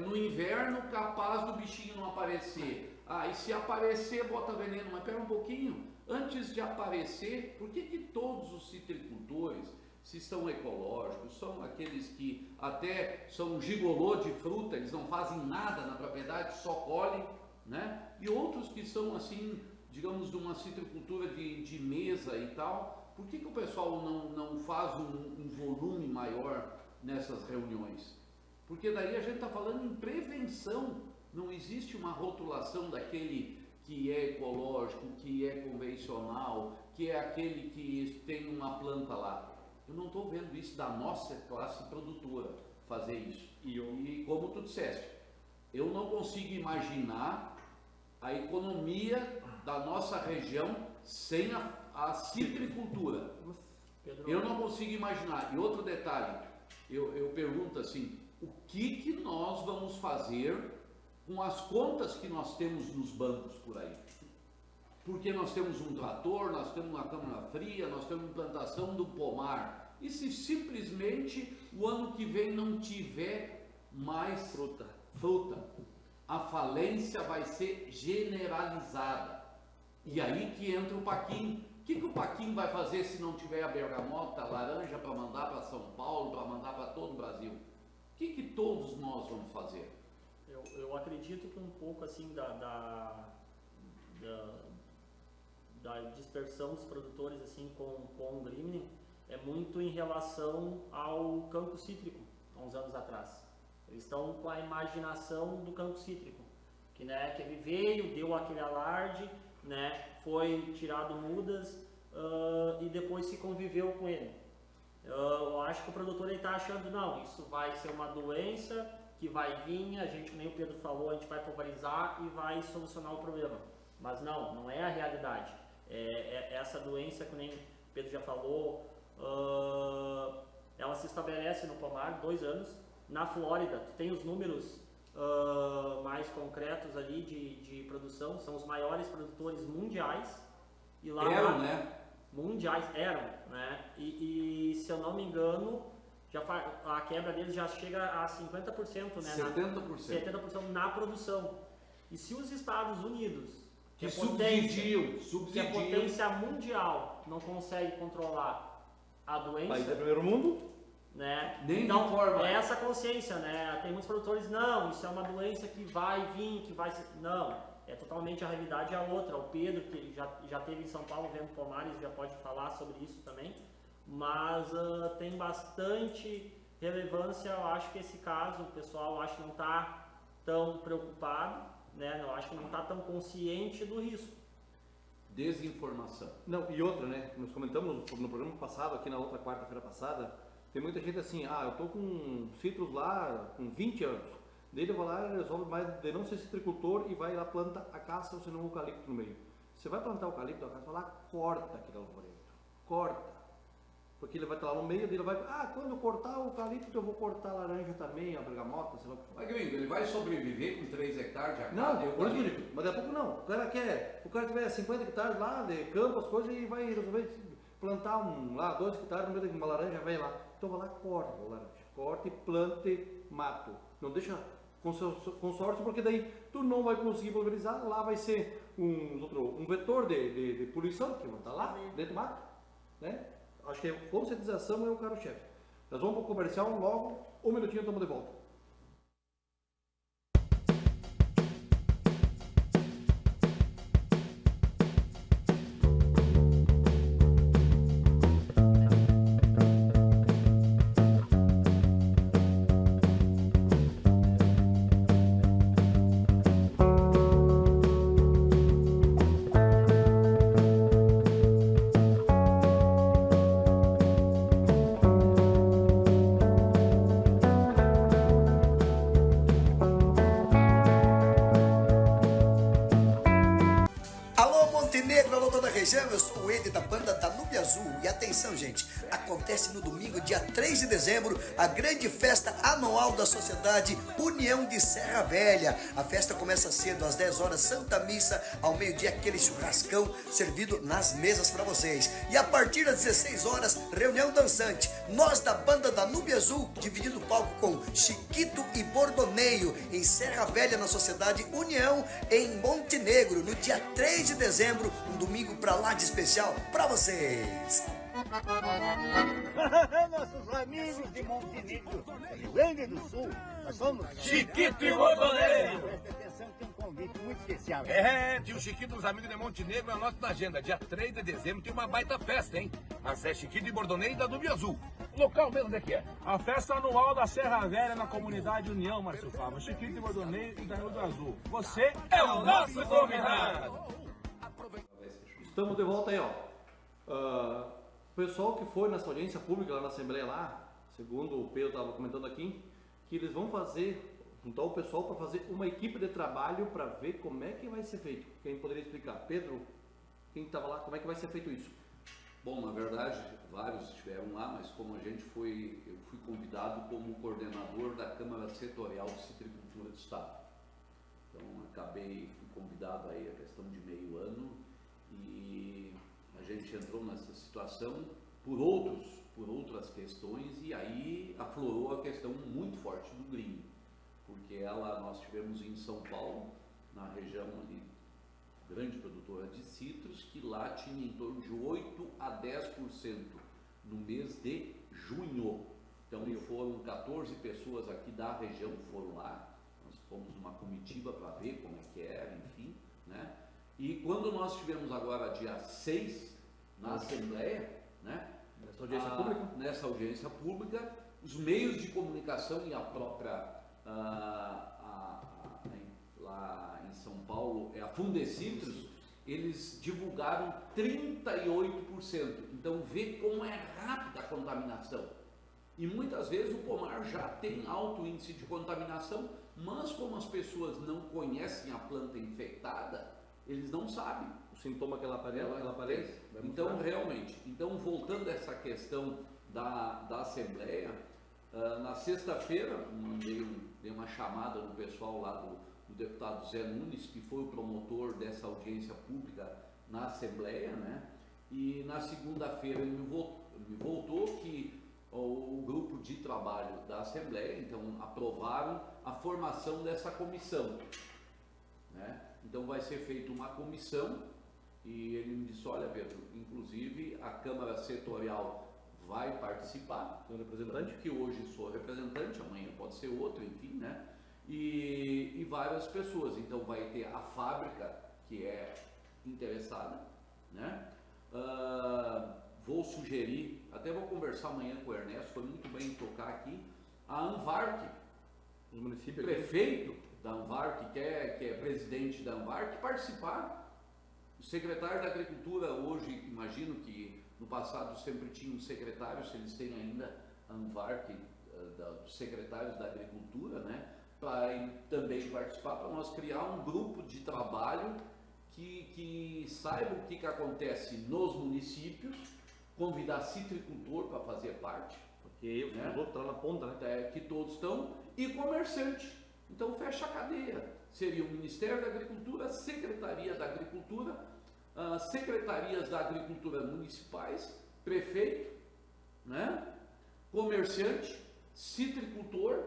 no inverno capaz do bichinho não aparecer. E se aparecer, bota veneno. Mas pera um pouquinho, antes de aparecer, por que todos os citricultores, se são ecológicos, são aqueles que até são gigolô de fruta, eles não fazem nada na propriedade, só colhem, né? E outros que são assim, digamos, de uma citricultura de mesa e tal, por que o pessoal não faz um volume maior nessas reuniões? Porque daí a gente está falando em prevenção, não existe uma rotulação daquele que é ecológico, que é convencional, que é aquele que tem uma planta lá. Eu não estou vendo isso da nossa classe produtora, fazer isso. E como tu disseste, eu não consigo imaginar a economia da nossa região sem a citricultura. Eu não consigo imaginar. E outro detalhe, eu pergunto assim, o que nós vamos fazer com as contas que nós temos nos bancos por aí? Porque nós temos um trator, nós temos uma câmara fria, nós temos implantação do pomar. E se simplesmente o ano que vem não tiver mais fruta, a falência vai ser generalizada. E aí que entra o Paquim. O que o Paquim vai fazer se não tiver a bergamota, a laranja para mandar para São Paulo, para mandar para todo o Brasil? O que todos nós vamos fazer? Eu acredito que um pouco assim dispersão dos produtores assim com o Greening é muito em relação ao campo cítrico, há uns anos atrás. Eles estão com a imaginação do campo cítrico, que ele veio, deu aquele alarde, foi tirado mudas e depois se conviveu com ele. Eu acho que o produtor está achando, não, isso vai ser uma doença que vai vir, a gente, como nem o Pedro falou, a gente vai pulverizar e vai solucionar o problema. Mas não é a realidade. Essa doença, que nem o Pedro já falou, ela se estabelece no pomar 2 anos. Na Flórida, tu tem os números mais concretos ali de produção, são os maiores produtores mundiais. E lá, mundiais, e se eu não me engano, a quebra deles já chega a 50%, 70% na produção. E se os Estados Unidos, que é potência mundial, não consegue controlar a doença, país do primeiro mundo, então é essa consciência, tem muitos produtores, não, isso é uma doença que vai vir, que vai ser, não, é totalmente a realidade é a outra. O Pedro, que já esteve em São Paulo vendo pomares, já pode falar sobre isso também, mas tem bastante relevância. Eu acho que esse caso, o pessoal acho que não está tão preocupado, eu acho que não está tão consciente do risco. Desinformação. Não, e outra, nós comentamos no programa passado, aqui na outra quarta-feira passada, tem muita gente assim, eu tô com citros lá com 20 anos, daí ele vai lá e resolve mais de não ser citricultor e vai lá, planta a caça ou senão um eucalipto no meio. Você vai plantar o eucalipto, a caça vai lá, corta aquele alvoredo, corta. Porque ele vai estar lá no meio, ele vai, quando eu cortar o eucalipto, eu vou cortar a laranja também, a bergamota, sei lá o que for. Mas Gringo, ele vai sobreviver com 3 hectares de Não, por isso que eu digo, mas daqui a pouco não. O cara tiver 50 hectares lá de campo, as coisas, e vai resolver plantar 2 hectares no meio de uma laranja, vai lá. Então vai lá, corta a laranja, corta e plante mato. Não deixa consórcio, porque daí tu não vai conseguir pulverizar, lá vai ser um vetor de poluição, que vai estar lá, dentro do mato, Acho que a conscientização é o carro-chefe. Nós vamos para o comercial logo, 1 minutinho, estamos de volta. Eu sou o Ed da banda Danúbio Azul e atenção, gente, acontece no domingo, dia 3 de dezembro, a grande festa anual da Sociedade União de Serra Velha. A festa começa cedo, às 10 horas, Santa Missa, ao meio-dia aquele churrascão servido nas mesas para vocês. E a partir das 16 horas, reunião dançante. Nós da banda Danúbio Azul, dividindo o palco com Chiquito e Bordoneio, em Serra Velha, na Sociedade União, em Montenegro, no dia 3 de dezembro, um domingo pra lá de especial pra vocês. Nossos amigos de Montenegro, Rio Grande do Sul, nós somos Chiquito e Bordoneio. Presta atenção, tem um convite muito especial. Tio Chiquito dos Amigos de Montenegro, anota na agenda. Dia 3 de dezembro tem uma baita festa, hein? A Zé Chiquito e Bordoneio da Danúbio Azul. O local mesmo onde é que é? A festa anual da Serra Velha na comunidade União, Márcio Fava. Chiquito e Bordoneio e Danúbio Azul. Você é o nosso convidado. Estamos de volta aí, o pessoal que foi nessa audiência pública lá na Assembleia lá, segundo o Pedro estava comentando aqui, que eles vão juntar o pessoal para fazer uma equipe de trabalho para ver como é que vai ser feito. Quem poderia explicar? Pedro, quem estava lá, como é que vai ser feito isso? Bom, na verdade, vários estiveram lá, mas como eu fui convidado como coordenador da Câmara Setorial de Citricultura do Estado. Então, fui convidado aí a questão de meio ano e a gente entrou nessa situação por outras questões e aí aflorou a questão muito forte do green, porque nós tivemos em São Paulo, na região ali, grande produtora de citros, que lá tinha em torno de 8 a 10% no mês de junho. Então foram 14 pessoas aqui da região que foram lá, nós fomos numa comitiva para ver como é que era, enfim, E quando nós tivemos agora dia 6 na Assembleia, né, nessa audiência pública, os meios de comunicação e a própria lá em São Paulo, a Fundecitrus, eles divulgaram 38%. Então vê como é rápida a contaminação. E muitas vezes o pomar já tem alto índice de contaminação, mas como as pessoas não conhecem a planta infectada, eles não sabem. O sintoma que ela aparece. Então, realmente, voltando a essa questão da Assembleia, na sexta-feira, dei uma chamada no pessoal lá do deputado Zé Nunes, que foi o promotor dessa audiência pública na Assembleia, né? E na segunda-feira ele me voltou que o grupo de trabalho da Assembleia, então, aprovaram a formação dessa comissão, né? Então vai ser feita uma comissão e ele me disse, olha Pedro, inclusive a Câmara Setorial vai participar, representante, que hoje sou representante, amanhã pode ser outro, enfim, né? E várias pessoas, então vai ter a fábrica que é interessada, né? Vou sugerir, até vou conversar amanhã com o Ernesto, foi muito bem tocar aqui, a Anvarc, o município, prefeito da Anvarc, que é presidente da Anvarc, participar. O secretário da Agricultura hoje, imagino que no passado sempre tinha um secretário, se eles têm ainda a Anvarc, dos secretários da Agricultura, né, para também participar, para nós criar um grupo de trabalho que saiba o que acontece nos municípios, convidar citricultor para fazer parte, porque o citricultor está na ponta, né? Que todos estão, e comerciante. Então fecha a cadeia. Seria o Ministério da Agricultura, Secretaria da Agricultura, secretarias da Agricultura municipais, prefeito, né? Comerciante, citricultor,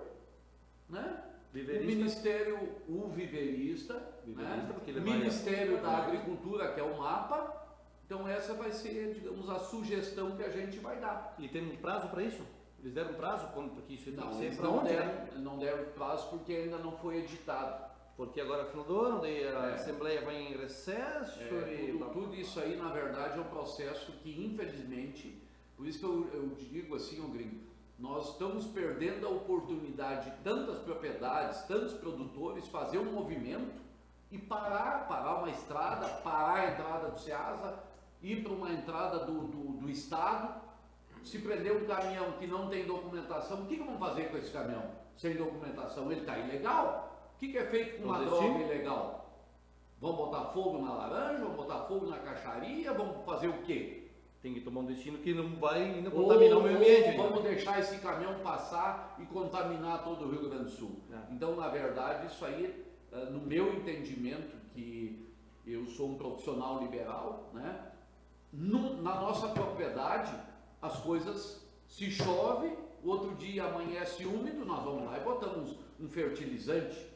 né? Viverista. O Ministério, o viverista, né? Porque ele Ministério da Agricultura, que é o MAPA. Então essa vai ser, digamos, a sugestão que a gente vai dar. E tem um prazo para isso? Eles deram um prazo? Porque isso não, tem que eles ser para onde? não deram prazo porque ainda não foi editado. Porque agora é final do ano, daí a Assembleia vai em recesso e... Tudo isso aí, na verdade, é um processo que, infelizmente, por isso que eu digo assim, gringo, nós estamos perdendo a oportunidade de tantas propriedades, tantos produtores, fazer um movimento e parar uma estrada, parar a entrada do Ceasa, ir para uma entrada do Estado. Se prender um caminhão que não tem documentação, o que vão fazer com esse caminhão sem documentação? Ele está ilegal? O que é feito com uma droga ilegal? Vão botar fogo na laranja? Vão botar fogo na caixaria? Vão fazer o quê? Tem que tomar um destino que não vai ainda contaminar o meio ambiente. Vamos deixar esse caminhão passar e contaminar todo o Rio Grande do Sul. Então, na verdade, isso aí, no meu entendimento, que eu sou um profissional liberal, né? Na nossa propriedade, as coisas, se chove, o outro dia amanhece úmido, nós vamos lá e botamos um fertilizante.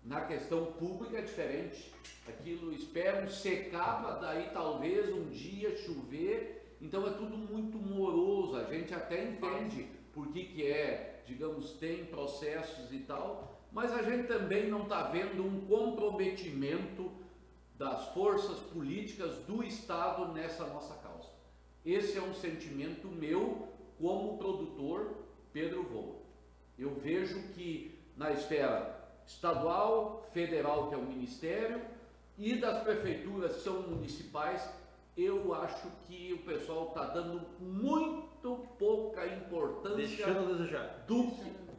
Na questão pública é diferente. Aquilo esperam secar para daí talvez um dia chover. Então é tudo muito moroso. A gente até entende por que digamos, tem processos e tal, mas a gente também não está vendo um comprometimento das forças políticas do Estado nessa nossa causa. Esse é um sentimento meu como produtor Pedro Voa. Eu vejo que na esfera estadual, federal, que é o Ministério, e das prefeituras que são municipais, eu acho que o pessoal está dando muito pouca importância. Deixando a desejar.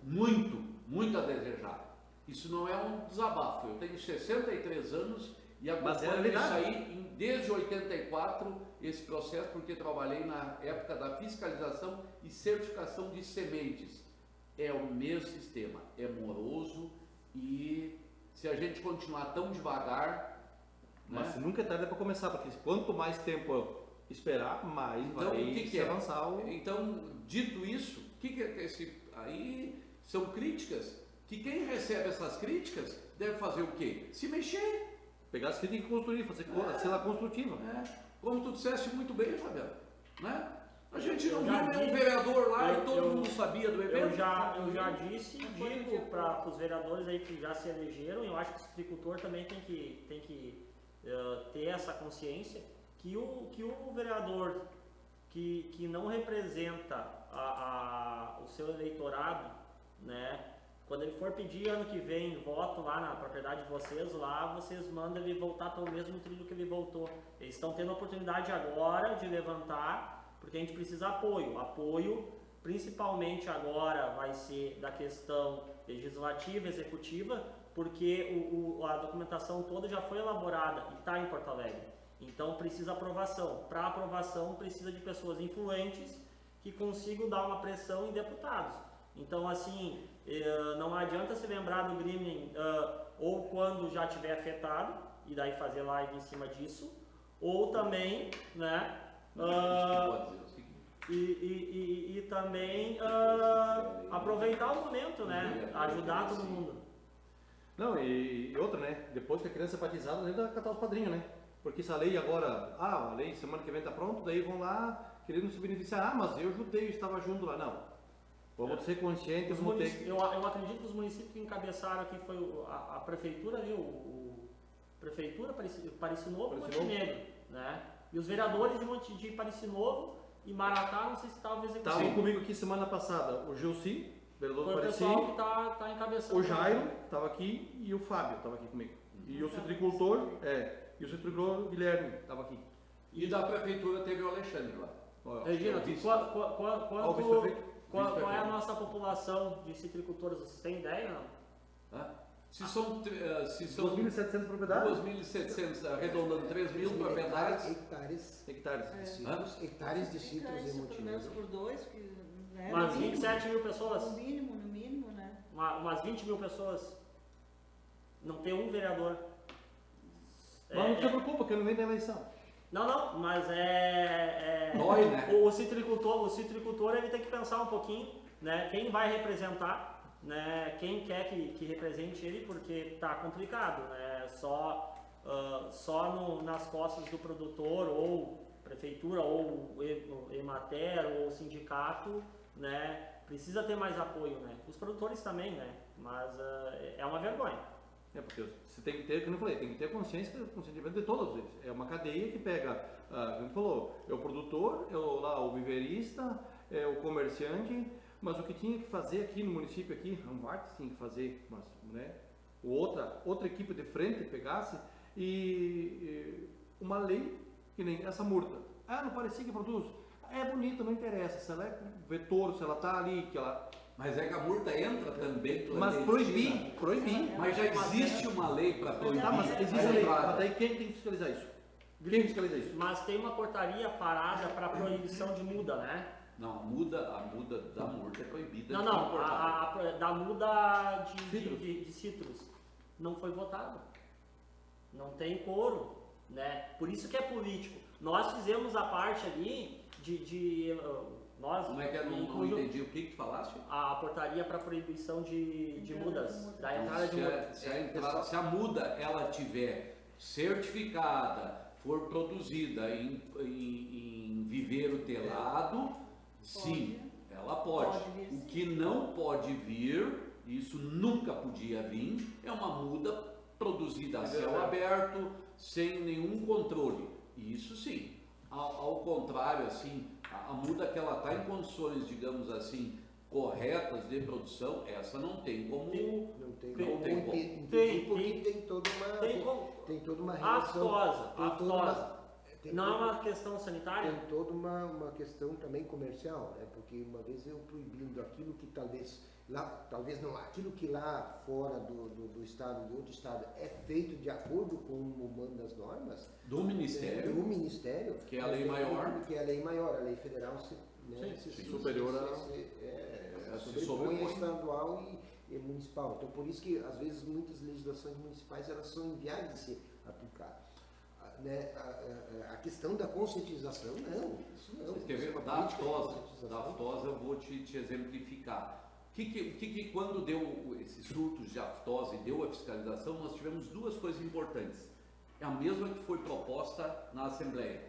Muito a desejar. Isso não é um desabafo. Eu tenho 63 anos e acompanho isso aí desde 84, esse processo, porque trabalhei na época da fiscalização e certificação de sementes. É o mesmo sistema, é moroso e se a gente continuar tão devagar... Mas nunca é tarde para começar, porque quanto mais tempo esperar, mais vai se avançar. Então, dito isso, o que é esse... Aí são críticas, que quem recebe essas críticas deve fazer o quê? Se mexer. Pegar as críticas e construir, fazer ser lá construtiva. Como tu disseste muito bem, Fabiano, né? A gente não viu nenhum vereador lá e todo mundo sabia do evento. Eu já disse, digo para os vereadores aí que já se elegeram, eu acho que o citricultor também tem que ter essa consciência que o vereador que não representa o seu eleitorado, né, quando ele for pedir ano que vem voto lá na propriedade de vocês, lá vocês mandam ele voltar pelo mesmo trilho que ele voltou. Eles estão tendo a oportunidade agora de levantar, porque a gente precisa apoio. Apoio, principalmente agora, vai ser da questão legislativa, executiva, porque a documentação toda já foi elaborada e está em Porto Alegre. Então precisa aprovação. Para aprovação precisa de pessoas influentes que consigam dar uma pressão em deputados. Então assim, não adianta se lembrar do Grêmio ou quando já tiver afetado e daí fazer live em cima disso, ou também, né, e também aproveitar o momento, né, ajudar todo mundo. Não, e outra, né, depois que a criança é batizada, ainda catar os padrinhos, né? Porque se a lei agora, a lei semana que vem está pronta, daí vão lá querendo se beneficiar, mas eu ajudei, eu estava junto lá, não. Vamos ser conscientes, vamos ter... Eu acredito que os municípios que encabeçaram aqui foi a prefeitura ali, prefeitura Parecis Novo e Montenegro, né? E os vereadores de Parecis Novo e Maratá, não sei se estavam executando. Estavam comigo aqui semana passada, o Gilci, vereador do Parecis, foi o pessoal que está encabeçando. O Jairo estava aqui e o Fábio estava aqui comigo. E o citricultor, e o citricultor Guilherme estava aqui. E da prefeitura teve o Alexandre lá. Regina, qual é a nossa população de citricultores? Vocês têm ideia, não? Se são 2.700 propriedades? 2.700, arredondando 3.000 propriedades. Hectares de citros em Montenegro. Por dois, né? Umas 27 mil pessoas. No mínimo, né? Umas 20 mil pessoas. Não tem um vereador. Mas não se preocupa, que não vem da eleição. Não, mas Dói, né? O citricultor ele tem que pensar um pouquinho, né? Quem vai representar, né? Quem quer que represente ele, porque tá complicado, né? Só nas costas do produtor, ou prefeitura, ou Emater, ou sindicato, né? Precisa ter mais apoio, né? Os produtores também, né? Mas é uma vergonha. Porque você tem que ter, como eu falei, tem que ter consciência, consentimento de todos eles. É uma cadeia que pega, como a gente falou, é o produtor, é o viverista, é o comerciante, mas o que tinha que fazer aqui no município, aqui, Amvartes tinha que fazer, mas, né, outra equipe de frente pegasse e uma lei, que nem essa murta. Não parecia que produz. É bonita, não interessa, se ela é vetor, se ela está ali, que ela... Mas é que a multa entra também Mas proibir. Mas já existe uma lei para proibir. Mas existe a lei. Mas daí quem tem que fiscalizar isso? Quem fiscaliza isso? Mas tem uma portaria parada para proibição de muda, né? Não, a muda da multa é proibida. Não, da muda de citros não foi votada. Não tem coro, né? Por isso que é político. Nós fizemos a parte ali nós, como é que não entendi o que tu falaste? A portaria para proibição de mudas, da entrada de mudas. Se a muda ela tiver certificada, for produzida em viveiro telado, sim, ela pode. O que não pode vir, isso nunca podia vir, é uma muda produzida a céu aberto, sem nenhum controle. Isso sim. Ao contrário, assim, a muda que ela está em condições, digamos assim, corretas de produção, essa não tem como... Não tem como, porque tem toda uma relação... Aftosa. Não é uma questão sanitária? Tem toda uma questão também comercial, né? Porque uma vez eu proibindo aquilo que talvez não, aquilo que lá fora do estado, do outro estado, é feito de acordo com o mando das normas do Ministério, que é a lei maior, a lei federal superior a sobrepõe a estadual e municipal. Então por isso que às vezes muitas legislações municipais elas são inviáveis de ser aplicadas. Né? A questão da conscientização, não, isso não. Quer ver? Da aftose eu vou te exemplificar. Que quando deu esses surtos de aftose e deu a fiscalização, nós tivemos duas coisas importantes. É a mesma que foi proposta na Assembleia.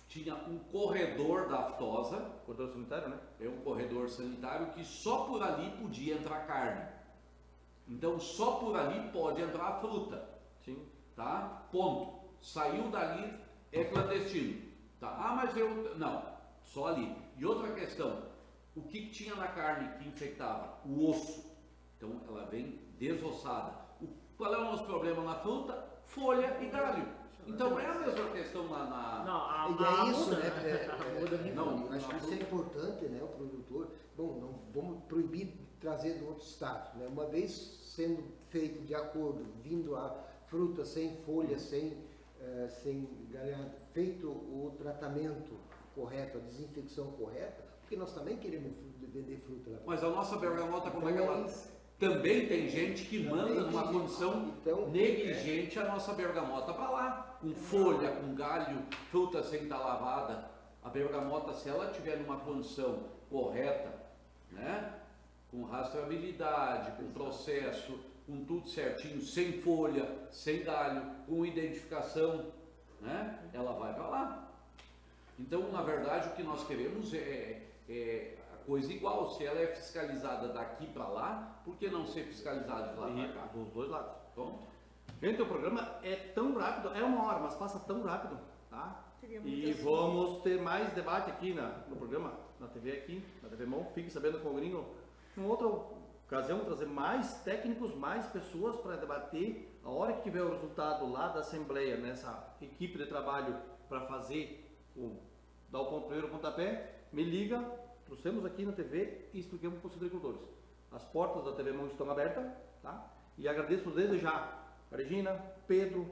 Tinha um corredor da aftosa, corredor sanitário, né? É um corredor sanitário que só por ali podia entrar carne. Então só por ali pode entrar a fruta. Sim. Tá? Ponto. saiu dali, é clandestino. Tá? Ah, mas eu... Não, só ali. E outra questão, o que tinha na carne que infectava? O osso. Então ela vem desossada. Qual é o nosso problema na fruta? Folha e galho. Então é a mesma questão na... E é isso, muda, né? Não, acho que isso é importante, né? O produtor, bom, não vamos proibir trazer do outro estado, né? Uma vez sendo feito de acordo, vindo a fruta sem folha, sem galhada, feito o tratamento correto, a desinfecção correta, porque nós também queremos vender fruta lá. Mas a nossa bergamota, como é que ela... Também tem gente que manda numa condição negligente a nossa bergamota para lá, com folha, com galho, fruta sem estar lavada. A bergamota, se ela tiver numa condição correta, né, com rastreabilidade, com processo, com tudo certinho, sem folha, sem galho, com identificação, né, ela vai para lá. Então, na verdade, o que nós queremos é coisa igual. Se ela é fiscalizada daqui para lá, por que não ser fiscalizada de lá para cá? Dos dois lados. Bom, Gente, o programa é tão rápido, é 1 hora, mas passa tão rápido, tá? E vamos ter mais debate aqui no programa, na TV aqui, na TV Mão. Fique sabendo com o Gringo. Em outra ocasião, trazer mais técnicos, mais pessoas para debater. A hora que tiver o resultado lá da Assembleia, nessa equipe de trabalho para fazer dar o primeiro pontapé, me liga. Trouxemos aqui na TV e explicamos para os agricultores. As portas da TV Mão estão abertas, tá? E agradeço desde já a Regina, Pedro,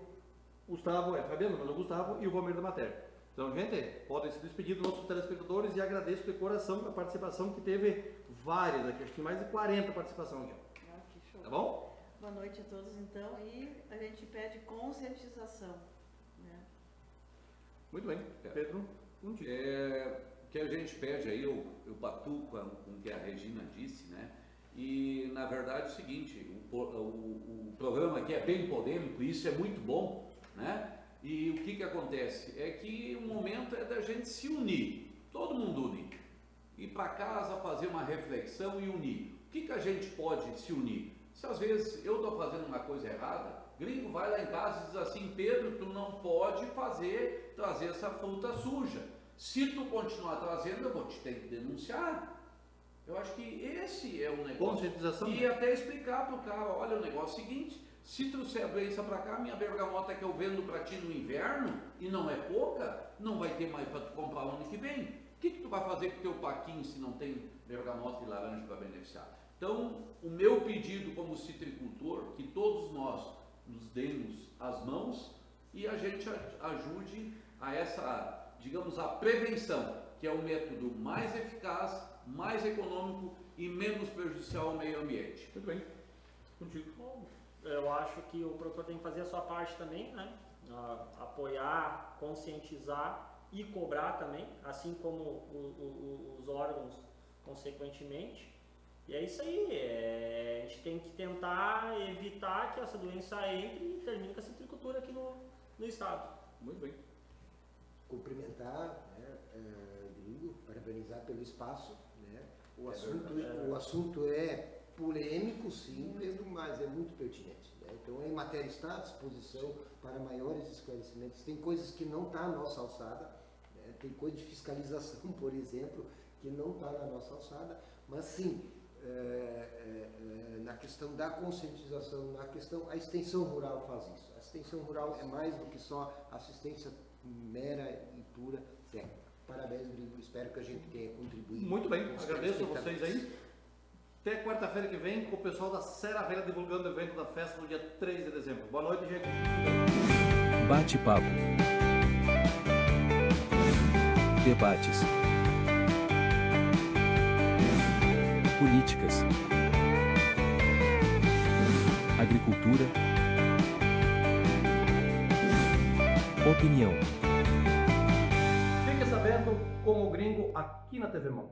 Gustavo, Fabiano, mas o Gustavo e o Valmir da Mater. Então, gente, podem se despedir dos nossos telespectadores e agradeço de coração a participação que teve várias aqui, acho que mais de 40 participações aqui. Que show. Tá bom? Boa noite a todos, então, e a gente pede conscientização, né? Muito bem, Pedro, contigo. O que a gente pede aí, eu batuco com o que a Regina disse, né? E na verdade é o seguinte, o programa aqui é bem polêmico, isso é muito bom, né? E o que acontece? É que o momento é da gente se unir, todo mundo unir, ir para casa fazer uma reflexão e unir. O que a gente pode se unir? Se às vezes eu estou fazendo uma coisa errada, Gringo vai lá em casa e diz assim: Pedro, tu não pode trazer essa fruta suja. Se tu continuar trazendo, eu vou te ter que denunciar. Eu acho que esse é o negócio. Conscientização. E até explicar para o cara: olha, o negócio é o seguinte, se trouxer a doença para cá, minha bergamota que eu vendo para ti no inverno, e não é pouca, não vai ter mais para tu comprar no ano que vem. O que tu vai fazer com o teu paquinho se não tem bergamota e laranja para beneficiar? Então, o meu pedido como citricultor, que todos nós nos demos as mãos e a gente ajude a essa, digamos, a prevenção, que é o método mais eficaz, mais econômico e menos prejudicial ao meio ambiente. Muito bem, contigo. Bom, eu acho que o produtor tem que fazer a sua parte também, né? Apoiar, conscientizar e cobrar também, assim como os órgãos consequentemente. E é isso aí, a gente tem que tentar evitar que essa doença entre e termine com a citricultura aqui no estado. Muito bem. Cumprimentar, né, Gringo, parabenizar pelo espaço, né? O assunto é polêmico, sim, Pedro, mas é muito pertinente, né? Então, em matéria está à disposição para maiores esclarecimentos. Tem coisas que não estão à nossa alçada, né? Tem coisa de fiscalização, por exemplo, que não está na nossa alçada, mas sim, na questão da conscientização, na questão, a extensão rural faz isso. A extensão rural é mais do que só assistência mera e pura técnica. Parabéns, Gringo, espero que a gente tenha contribuído. Muito bem, agradeço a vocês aí. Até quarta-feira que vem com o pessoal da Serra Velha divulgando o evento da festa no dia 3 de dezembro. Boa noite, gente. Bate-papo. Debates. Políticas. Agricultura. Opinião. Fique sabendo com o Gringo aqui na TV Mão.